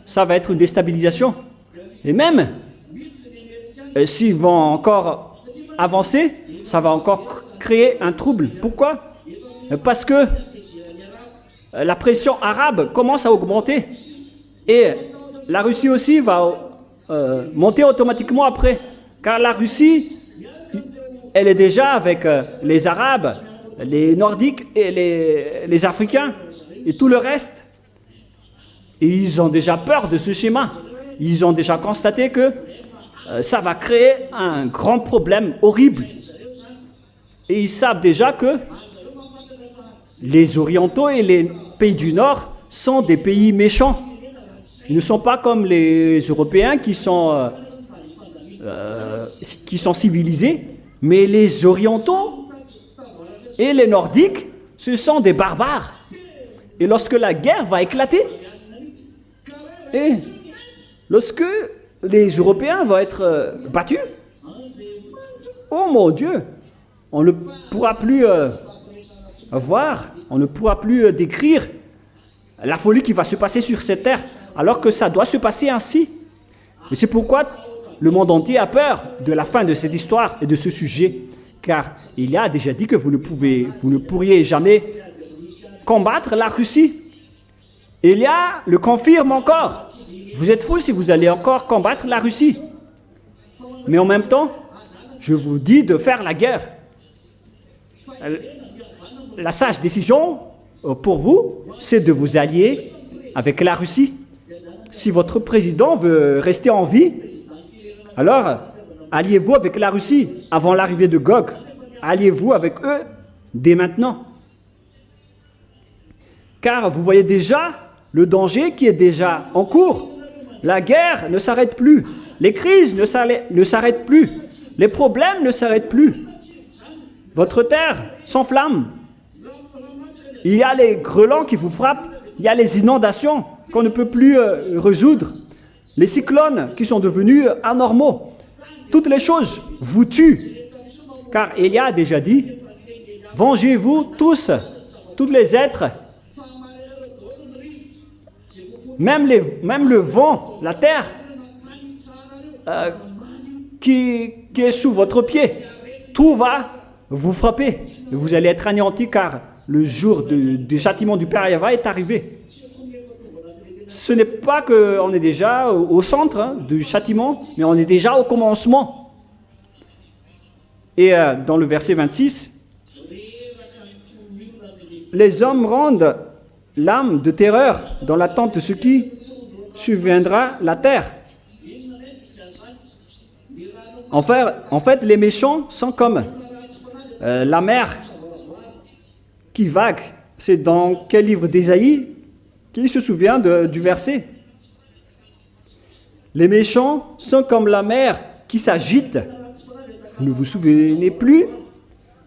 ça va être une déstabilisation. Et même, s'ils vont encore avancer, ça va encore créer un trouble. Pourquoi? Parce que la pression arabe commence à augmenter. Et la Russie aussi va monter automatiquement après. Car la Russie, elle est déjà avec les Arabes, les Nordiques et les Africains et tout le reste. Et ils ont déjà peur de ce schéma. Ils ont déjà constaté que ça va créer un grand problème horrible. Et ils savent déjà que les Orientaux et les pays du Nord sont des pays méchants. Ils ne sont pas comme les Européens qui sont civilisés, mais les Orientaux et les Nordiques, ce sont des barbares. Et lorsque la guerre va éclater, et lorsque les Européens vont être battus, oh mon Dieu, on ne pourra plus voir, on ne pourra plus décrire la folie qui va se passer sur cette terre, alors que ça doit se passer ainsi. Et c'est pourquoi le monde entier a peur de la fin de cette histoire et de ce sujet, car il a déjà dit que vous ne pourriez jamais combattre la Russie. Elia le confirme encore. Vous êtes fous si vous allez encore combattre la Russie. Mais en même temps, je vous dis de faire la guerre. La sage décision pour vous, c'est de vous allier avec la Russie. Si votre président veut rester en vie, alors alliez-vous avec la Russie avant l'arrivée de Gog. Alliez-vous avec eux dès maintenant. Car vous voyez déjà le danger qui est déjà en cours. La guerre ne s'arrête plus. Les crises ne s'arrêtent plus. Les problèmes ne s'arrêtent plus. votre terre s'enflamme. Il y a les grêlons qui vous frappent, il y a les inondations qu'on ne peut plus résoudre, les cyclones qui sont devenus anormaux. Toutes les choses vous tuent, car Élie a déjà dit, vengez-vous tous les êtres, même le vent, la terre, qui est sous votre pied, tout va vous frapper. Vous allez être anéantis car le jour du châtiment du Père Yahva est arrivé. Ce n'est pas qu'on est déjà au centre du châtiment, mais on est déjà au commencement. Et dans le verset 26, les hommes rendent l'âme de terreur dans l'attente de ce qui surviendra la terre. En fait, les méchants sont comme la mer qui vague. C'est dans quel livre d'Ésaïe qui se souvient du verset? Les méchants sont comme la mer qui s'agite. Vous ne vous souvenez plus?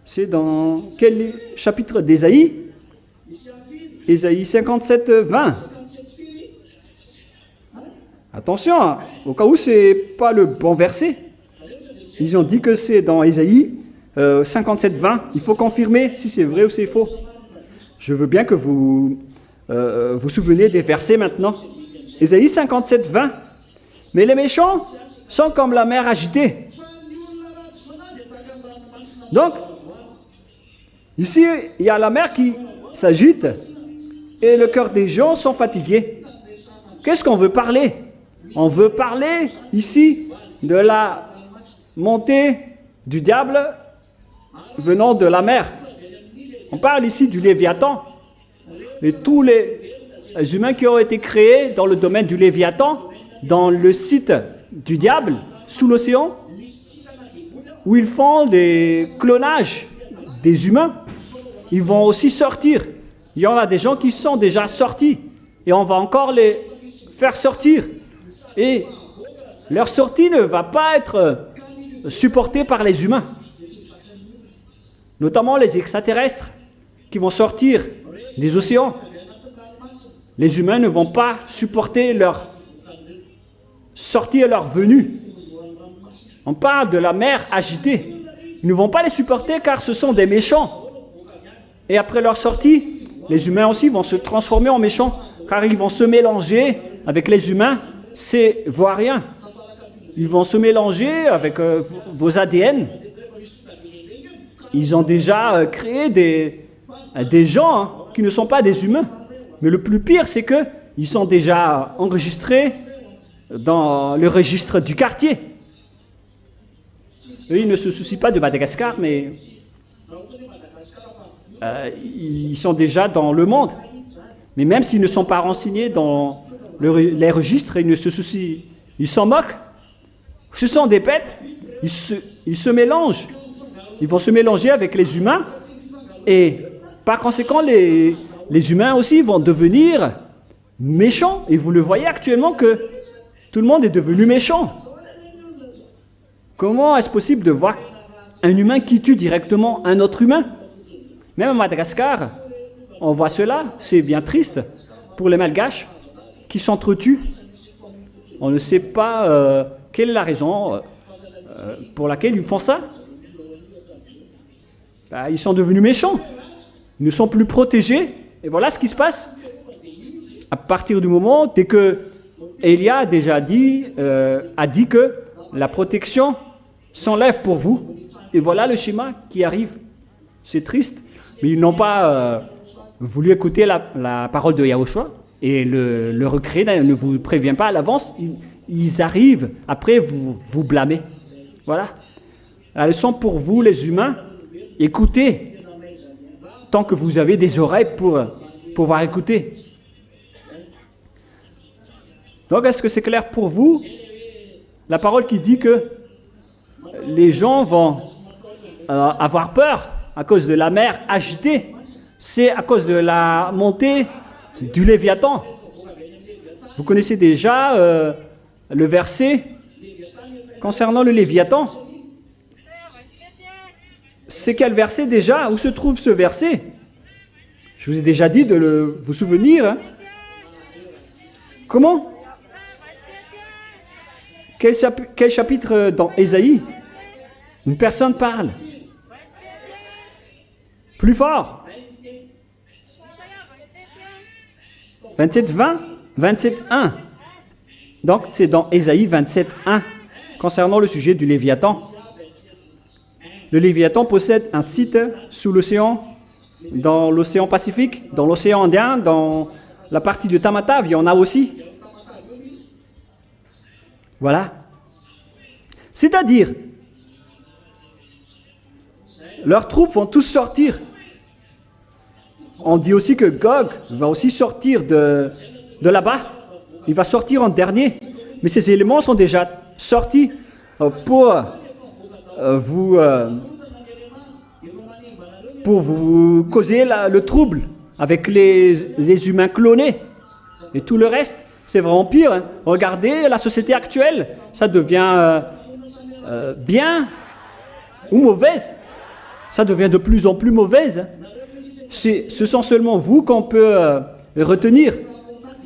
C'est dans quel chapitre d'Ésaïe? Ésaïe 57, 20. Attention, au cas où ce n'est pas le bon verset. Ils ont dit que c'est dans Ésaïe 57, 20. Il faut confirmer si c'est vrai ou c'est faux. Je veux bien que vous vous souvenez des versets maintenant. Ésaïe 57, 20. Mais les méchants sont comme la mer agitée. Donc, ici, il y a la mer qui s'agite et le cœur des gens sont fatigués. Qu'est-ce qu'on veut parler? On veut parler ici de la montée du diable venant de la mer. On parle ici du Léviathan. Et tous les humains qui ont été créés dans le domaine du Léviathan, dans le site du diable, sous l'océan, où ils font des clonages des humains, ils vont aussi sortir. Il y en a des gens qui sont déjà sortis et on va encore les faire sortir. Et leur sortie ne va pas être supportée par les humains, notamment les extraterrestres qui vont sortir des océans. Les humains ne vont pas supporter leur sortie et leur venue. On parle de la mer agitée. Ils ne vont pas les supporter car ce sont des méchants. Et après leur sortie, les humains aussi vont se transformer en méchants car ils vont se mélanger avec les humains. C'est voire rien. Ils vont se mélanger avec vos ADN. Ils ont déjà créé des gens qui ne sont pas des humains. Mais le plus pire, c'est qu'ils sont déjà enregistrés dans le registre du quartier. Eux, ils ne se soucient pas de Madagascar, mais ils sont déjà dans le monde. Mais même s'ils ne sont pas renseignés dans les registres, ils ne se soucient, ils s'en moquent. Ce sont des bêtes, ils se mélangent. Ils vont se mélanger avec les humains et par conséquent, les humains aussi vont devenir méchants. Et vous le voyez actuellement que tout le monde est devenu méchant. Comment est-ce possible de voir un humain qui tue directement un autre humain? Même à Madagascar, on voit cela. C'est bien triste pour les Malgaches qui s'entretuent. On ne sait pas quelle est la raison pour laquelle ils font ça. Ils sont devenus méchants. Ils ne sont plus protégés. Et voilà ce qui se passe. À partir du moment, dès que Élie a déjà dit que la protection s'enlève pour vous. Et voilà le schéma qui arrive. C'est triste. Mais ils n'ont pas voulu écouter la parole de Yahushua. Et le recréer ne vous prévient pas à l'avance. Ils arrivent après vous blâmer. Voilà. La leçon pour vous, les humains, écoutez tant que vous avez des oreilles pour pouvoir écouter. Donc, est-ce que c'est clair pour vous? La parole qui dit que les gens vont avoir peur à cause de la mer agitée, c'est à cause de la montée du Léviathan. Vous connaissez déjà le verset concernant le Léviathan. c'est quel verset déjà? Où se trouve ce verset? Je vous ai déjà dit de vous souvenir. Hein? Comment? Quel chapitre dans Ésaïe? Une personne parle. Plus fort. 27, 20, 27, 1. Donc, c'est dans Ésaïe 27, 1, concernant le sujet du Léviathan. Le Léviathan possède un site sous l'océan, dans l'océan Pacifique, dans l'océan Indien, dans la partie de Tamatave, il y en a aussi. Voilà. C'est-à-dire, leurs troupes vont tous sortir. On dit aussi que Gog va aussi sortir de là-bas. Il va sortir en dernier. Mais ces éléments sont déjà sortis pour vous causer le trouble avec les humains clonés. Et tout le reste, c'est vraiment pire. Hein. Regardez la société actuelle. Ça devient bien ou mauvaise. Ça devient de plus en plus mauvaise. Hein. Ce sont seulement vous qu'on peut retenir.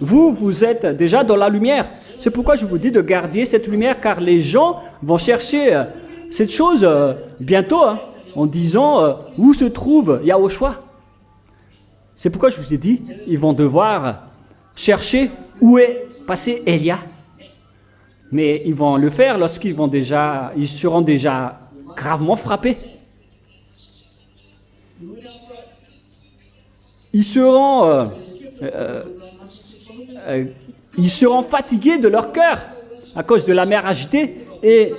Vous êtes déjà dans la lumière. C'est pourquoi je vous dis de garder cette lumière, car les gens vont chercher cette chose bientôt, hein, en disant où se trouve Yahushua. C'est pourquoi je vous ai dit, ils vont devoir chercher où est passé Élia. Mais ils vont le faire lorsqu'ils seront déjà gravement frappés. Ils seront fatigués de leur cœur à cause de la mer agitée et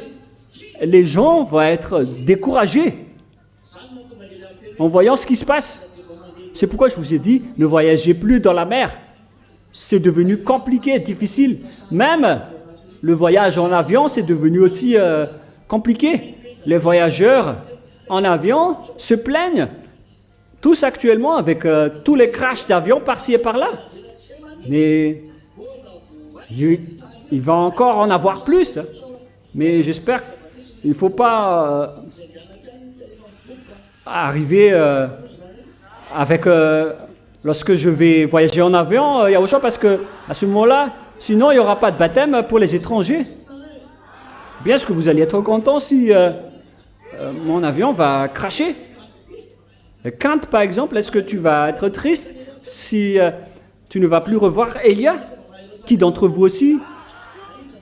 les gens vont être découragés en voyant ce qui se passe. C'est pourquoi je vous ai dit, ne voyagez plus dans la mer. C'est devenu compliqué, difficile. Même le voyage en avion, c'est devenu aussi compliqué. Les voyageurs en avion se plaignent tous actuellement avec tous les crashs d'avions par-ci et par-là. Mais il va encore en avoir plus. Mais j'espère qu'il ne faut pas arriver avec... lorsque je vais voyager en avion, Yahushua, parce que à ce moment-là, sinon il n'y aura pas de baptême pour les étrangers. Bien sûr que vous allez être content si mon avion va cracher. Kant, par exemple, est-ce que tu vas être triste si tu ne vas plus revoir Elia? Qui d'entre vous aussi?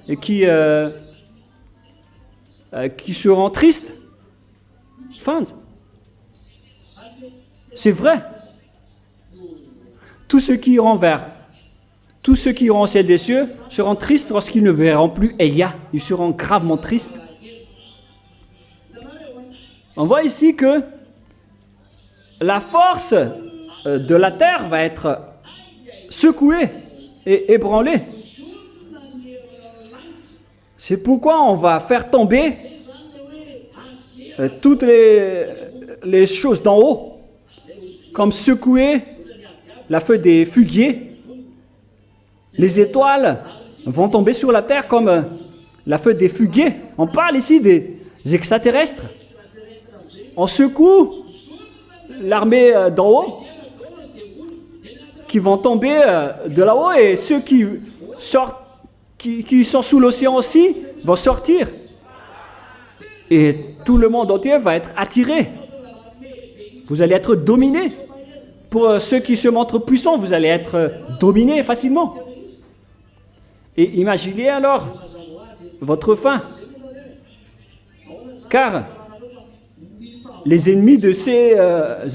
Et qui seront tristes? Fans. C'est vrai. Tous ceux qui iront au ciel des cieux seront tristes lorsqu'ils ne verront plus Elia. Ils seront gravement tristes. On voit ici que la force de la terre va être secouée et ébranlée. C'est pourquoi on va faire tomber toutes les choses d'en haut, comme secouer la feuille des figuiers. Les étoiles vont tomber sur la terre comme la feuille des figuiers. On parle ici des extraterrestres. On secoue l'armée d'en haut qui vont tomber de là-haut et ceux qui sortent, qui sont sous l'océan aussi, vont sortir. Et tout le monde entier va être attiré. Vous allez être dominés. Pour ceux qui se montrent puissants, vous allez être dominés facilement. Et imaginez alors votre fin. Car les ennemis de ces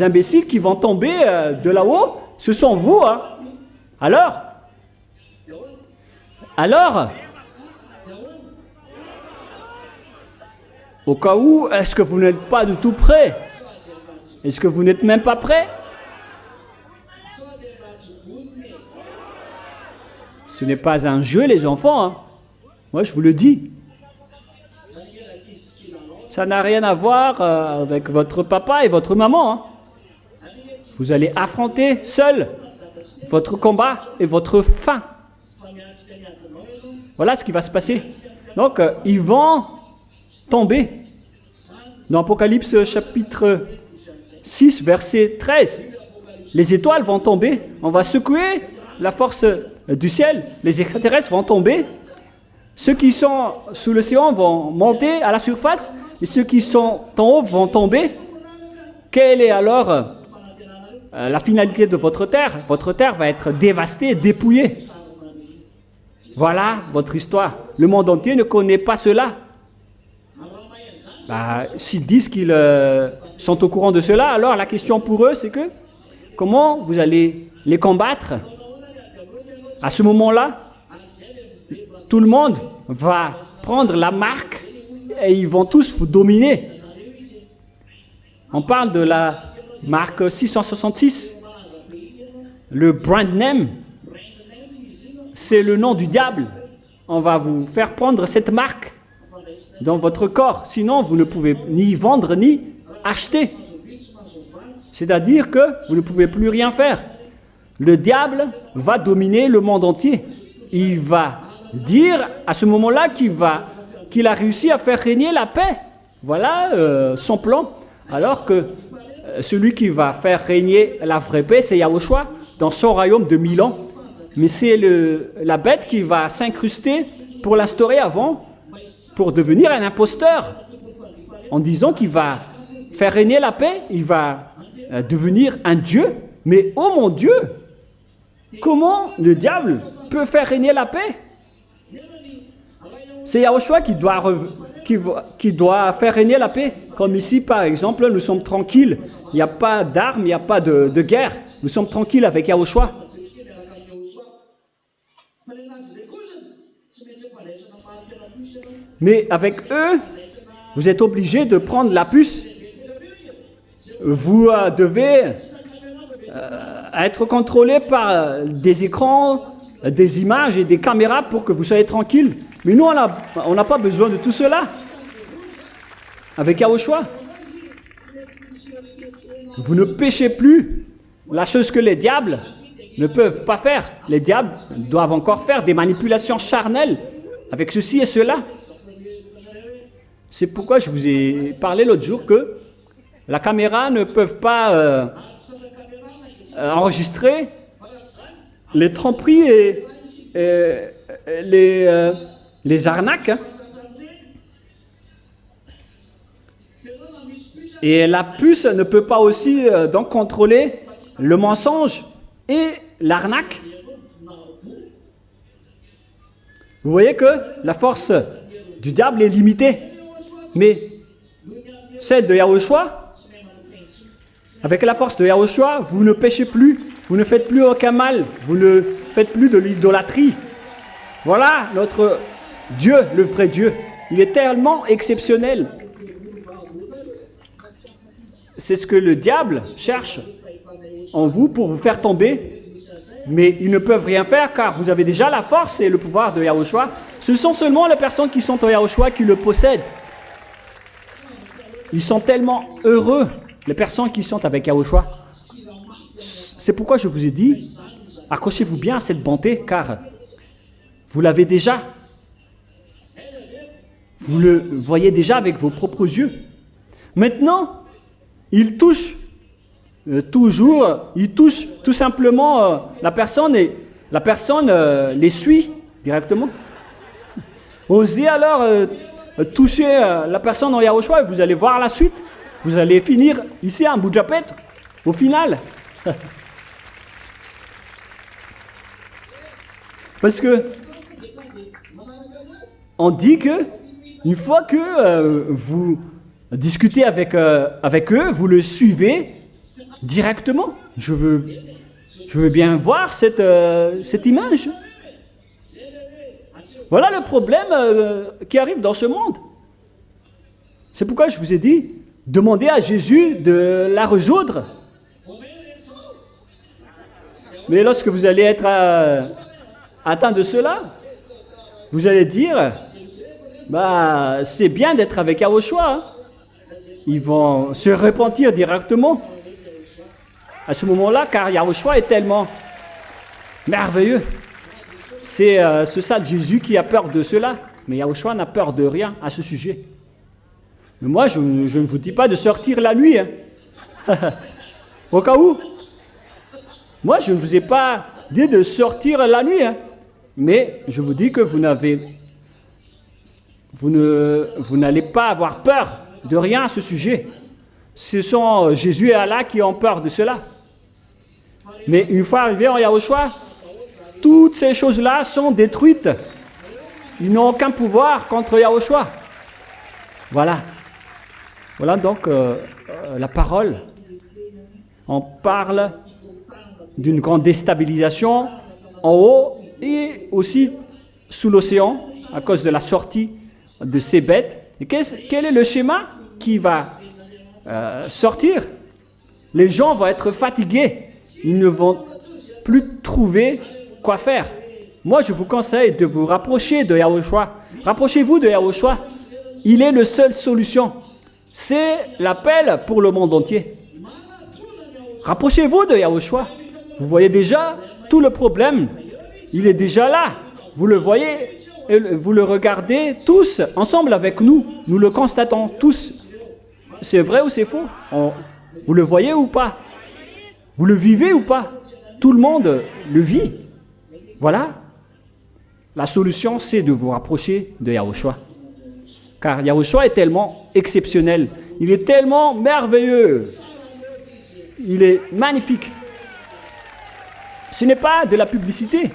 imbéciles qui vont tomber de là-haut, ce sont vous. Hein? Alors, au cas où, est-ce que vous n'êtes pas du tout prêts? Est-ce que vous n'êtes même pas prêts? Ce n'est pas un jeu, les enfants. Hein? Moi, je vous le dis. Ça n'a rien à voir avec votre papa et votre maman. Hein? Vous allez affronter seul votre combat et votre fin. Voilà ce qui va se passer. Donc, ils vont tomber. Dans Apocalypse chapitre 6, verset 13, les étoiles vont tomber, on va secouer la force du ciel, les extraterrestres vont tomber, ceux qui sont sous l'océan vont monter à la surface, et ceux qui sont en haut vont tomber. Quelle est alors la finalité de votre terre? Votre terre va être dévastée, dépouillée. Voilà votre histoire. Le monde entier ne connaît pas cela. S'ils disent qu'ils sont au courant de cela, alors la question pour eux, c'est que comment vous allez les combattre? À ce moment-là, tout le monde va prendre la marque et ils vont tous vous dominer. On parle de la marque 666. Le brand name, c'est le nom du diable. On va vous faire prendre cette marque dans votre corps. Sinon, vous ne pouvez ni vendre ni acheter. C'est-à-dire que vous ne pouvez plus rien faire. Le diable va dominer le monde entier. Il va dire à ce moment-là qu'il a réussi à faire régner la paix. Voilà son plan. Alors que celui qui va faire régner la vraie paix, c'est Yahushua dans son royaume de 1000 ans. Mais c'est la bête qui va s'incruster pour l'instaurer avant, pour devenir un imposteur, en disant qu'il va faire régner la paix, il va devenir un Dieu. Mais oh mon Dieu, comment le diable peut faire régner la paix? C'est Yahushua qui doit faire régner la paix. Comme ici, par exemple, nous sommes tranquilles. Il n'y a pas d'armes, il n'y a pas de guerre. Nous sommes tranquilles avec Yahushua. Mais avec eux, vous êtes obligés de prendre la puce. Vous devez être contrôlé par des écrans, des images et des caméras pour que vous soyez tranquille. Mais nous, on n'a pas besoin de tout cela. Avec Yahushua, vous ne péchez plus. La chose que les diables ne peuvent pas faire. Les diables doivent encore faire des manipulations charnelles avec ceci et cela. C'est pourquoi je vous ai parlé l'autre jour que la caméra ne peut pas enregistrer les tromperies et les arnaques. Et la puce ne peut pas aussi donc contrôler le mensonge et l'arnaque. Vous voyez que la force du diable est limitée. Mais celle de Yahushua, avec la force de Yahushua, vous ne péchez plus, vous ne faites plus aucun mal, vous ne faites plus de l'idolâtrie. Voilà notre Dieu, le vrai Dieu. Il est tellement exceptionnel. C'est ce que le diable cherche en vous pour vous faire tomber. Mais ils ne peuvent rien faire car vous avez déjà la force et le pouvoir de Yahushua. Ce sont seulement les personnes qui sont en Yahushua qui le possèdent. Ils sont tellement heureux, les personnes qui sont avec Yahushua. C'est pourquoi je vous ai dit, accrochez-vous bien à cette bonté car vous l'avez déjà. Vous le voyez déjà avec vos propres yeux. Maintenant, il touche tout simplement la personne et la personne les suit directement. Osez alors toucher la personne en Yahushua et vous allez voir la suite. Vous allez finir ici à Boudjapet au final. Parce que on dit que une fois que vous discutez avec eux, vous le suivez directement. Je veux bien voir cette image. Voilà le problème qui arrive dans ce monde. C'est pourquoi je vous ai dit, demandez à Jésus de la résoudre. Mais lorsque vous allez être atteint de cela, vous allez dire, c'est bien d'être avec Yahushua. Hein. Ils vont se repentir directement à ce moment-là, car Yahushua est tellement merveilleux. C'est ce sale Jésus qui a peur de cela, mais Yahushua n'a peur de rien à ce sujet. Mais moi, je ne vous dis pas de sortir la nuit. Hein. Au cas où. Moi, je ne vous ai pas dit de sortir la nuit. Hein. Mais je vous dis que vous n'allez pas avoir peur de rien à ce sujet. Ce sont Jésus et Allah qui ont peur de cela. Mais une fois arrivés en Yahushua, toutes ces choses-là sont détruites. Ils n'ont aucun pouvoir contre Yahushua. Voilà. Voilà donc la parole. On parle d'une grande déstabilisation en haut et aussi sous l'océan à cause de la sortie de ces bêtes. Et quel est le schéma qui va sortir? Les gens vont être fatigués. Ils ne vont plus trouver quoi faire. Moi, je vous conseille de vous rapprocher de Yahushua. Rapprochez-vous de Yahushua. Il est la seule solution. C'est l'appel pour le monde entier. Rapprochez-vous de Yahushua. Vous voyez déjà tout le problème. Il est déjà là. Vous le voyez, et vous le regardez tous ensemble avec nous. Nous le constatons tous. C'est vrai ou c'est faux? Vous le voyez ou pas? Vous le vivez ou pas? Tout le monde le vit. Voilà. La solution, c'est de vous rapprocher de Yahushua. Car Yahushua est tellement exceptionnel. Il est tellement merveilleux. Il est magnifique. Ce n'est pas de la publicité.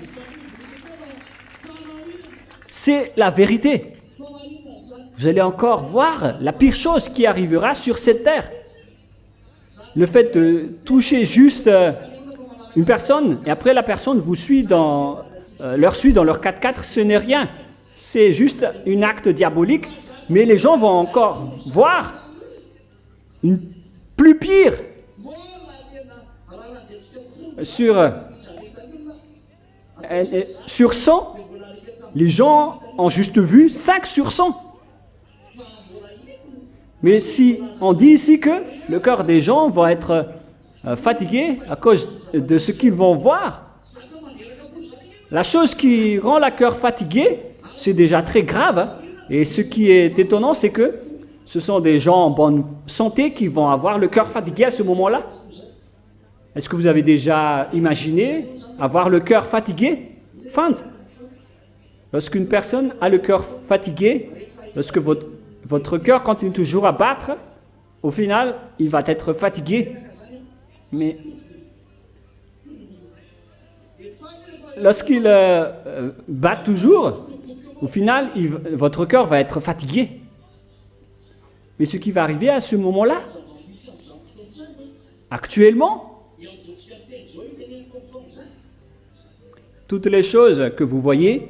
C'est la vérité. Vous allez encore voir la pire chose qui arrivera sur cette terre. Le fait de toucher juste une personne et après la personne vous suit leur 4x4, ce n'est rien. C'est juste un acte diabolique, mais les gens vont encore voir une plus pire sur 100. Les gens ont juste vu 5 sur 100. Mais si on dit ici que le cœur des gens va être fatigué à cause de ce qu'ils vont voir, la chose qui rend le cœur fatigué, c'est déjà très grave. Hein. Et ce qui est étonnant, c'est que ce sont des gens en bonne santé qui vont avoir le cœur fatigué à ce moment-là. Est-ce que vous avez déjà imaginé avoir le cœur fatigué? Lorsqu'une personne a le cœur fatigué, lorsque votre cœur continue toujours à battre, au final, il va être fatigué. Mais lorsqu'il bat toujours, au final, votre cœur va être fatigué. Mais ce qui va arriver à ce moment-là, actuellement, toutes les choses que vous voyez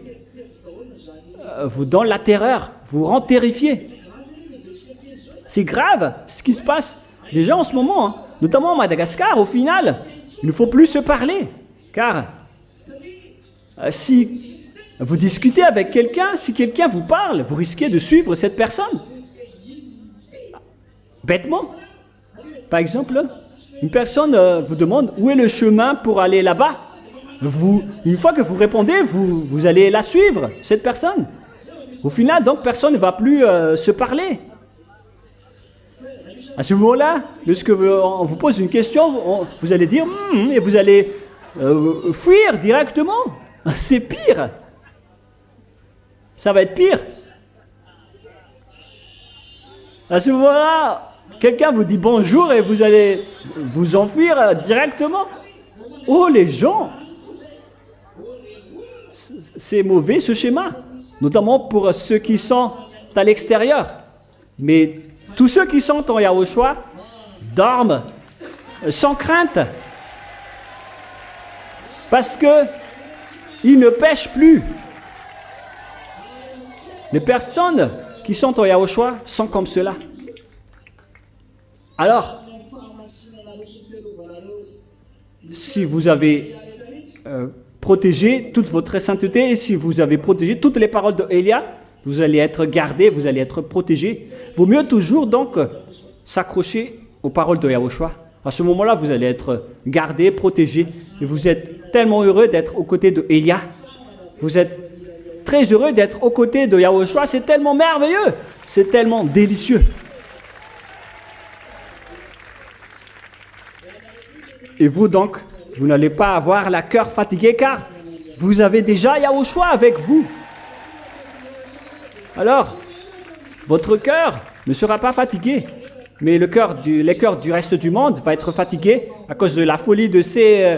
vous donnent la terreur, vous rendent terrifiés. C'est grave ce qui se passe déjà en ce moment, hein. Notamment à Madagascar. Au final, il ne faut plus se parler. Car si vous discutez avec quelqu'un, si quelqu'un vous parle, vous risquez de suivre cette personne. Bêtement. Par exemple, une personne vous demande où est le chemin pour aller là-bas. Une fois que vous répondez, vous allez la suivre, cette personne. Au final, donc, personne ne va plus se parler. À ce moment-là, lorsque on vous pose une question, vous allez dire et vous allez fuir directement. C'est pire. Ça va être pire. À ce moment-là, quelqu'un vous dit bonjour et vous allez vous enfuir directement. Oh, les gens! C'est mauvais ce schéma, notamment pour ceux qui sont à l'extérieur. Mais tous ceux qui sont en Yahushua dorment sans crainte. Parce qu'ils ne pêchent plus. Les personnes qui sont en Yahushua sont comme cela. Alors, si vous avez protégé toute votre sainteté et si vous avez protégé toutes les paroles de Élia, vous allez être gardé, vous allez être protégé. Vaut mieux toujours donc s'accrocher aux paroles de Yahushua. À ce moment-là, vous allez être gardé, protégé. Et vous êtes tellement heureux d'être aux côtés de Élia. Vous êtes très heureux d'être aux côtés de Yahushua. C'est tellement merveilleux. C'est tellement délicieux. Et vous donc, vous n'allez pas avoir le cœur fatigué car vous avez déjà Yahushua avec vous. Alors, votre cœur ne sera pas fatigué, mais les cœurs du reste du monde va être fatigué à cause de la folie de ces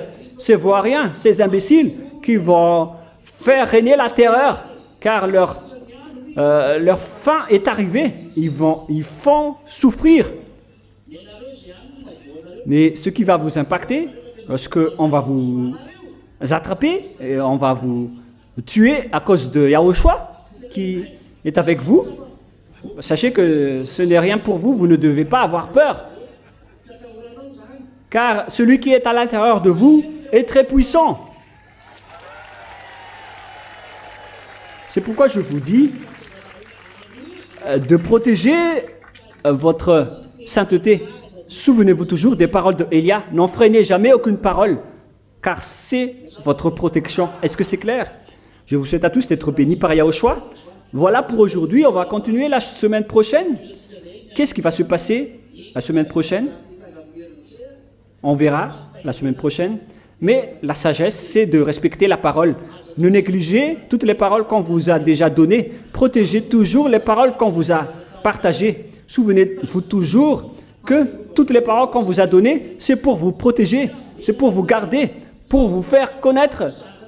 vauriens, ces imbéciles qui vont faire régner la terreur car leur fin est arrivée. Ils font souffrir. Mais ce qui va vous impacter, lorsqu'on va vous attraper et on va vous tuer à cause de Yahushua qui est avec vous, sachez que ce n'est rien pour vous, vous ne devez pas avoir peur. Car celui qui est à l'intérieur de vous est très puissant. C'est pourquoi je vous dis de protéger votre sainteté. Souvenez-vous toujours des paroles de Élia. N'en freinez jamais aucune parole, car c'est votre protection. Est-ce que c'est clair? Je vous souhaite à tous d'être bénis par Yahushua. Voilà pour aujourd'hui. On va continuer la semaine prochaine. Qu'est-ce qui va se passer la semaine prochaine? On verra la semaine prochaine. Mais la sagesse, c'est de respecter la parole. Ne négligez toutes les paroles qu'on vous a déjà données. Protégez toujours les paroles qu'on vous a partagées. Souvenez-vous toujours que toutes les paroles qu'on vous a données, c'est pour vous protéger, c'est pour vous garder, pour vous faire connaître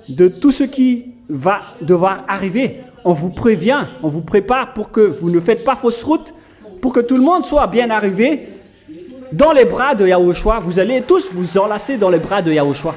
de tout ce qui va devoir arriver. On vous prévient, on vous prépare pour que vous ne faites pas fausse route, pour que tout le monde soit bien arrivé dans les bras de Yahushua. Vous allez tous vous enlacer dans les bras de Yahushua.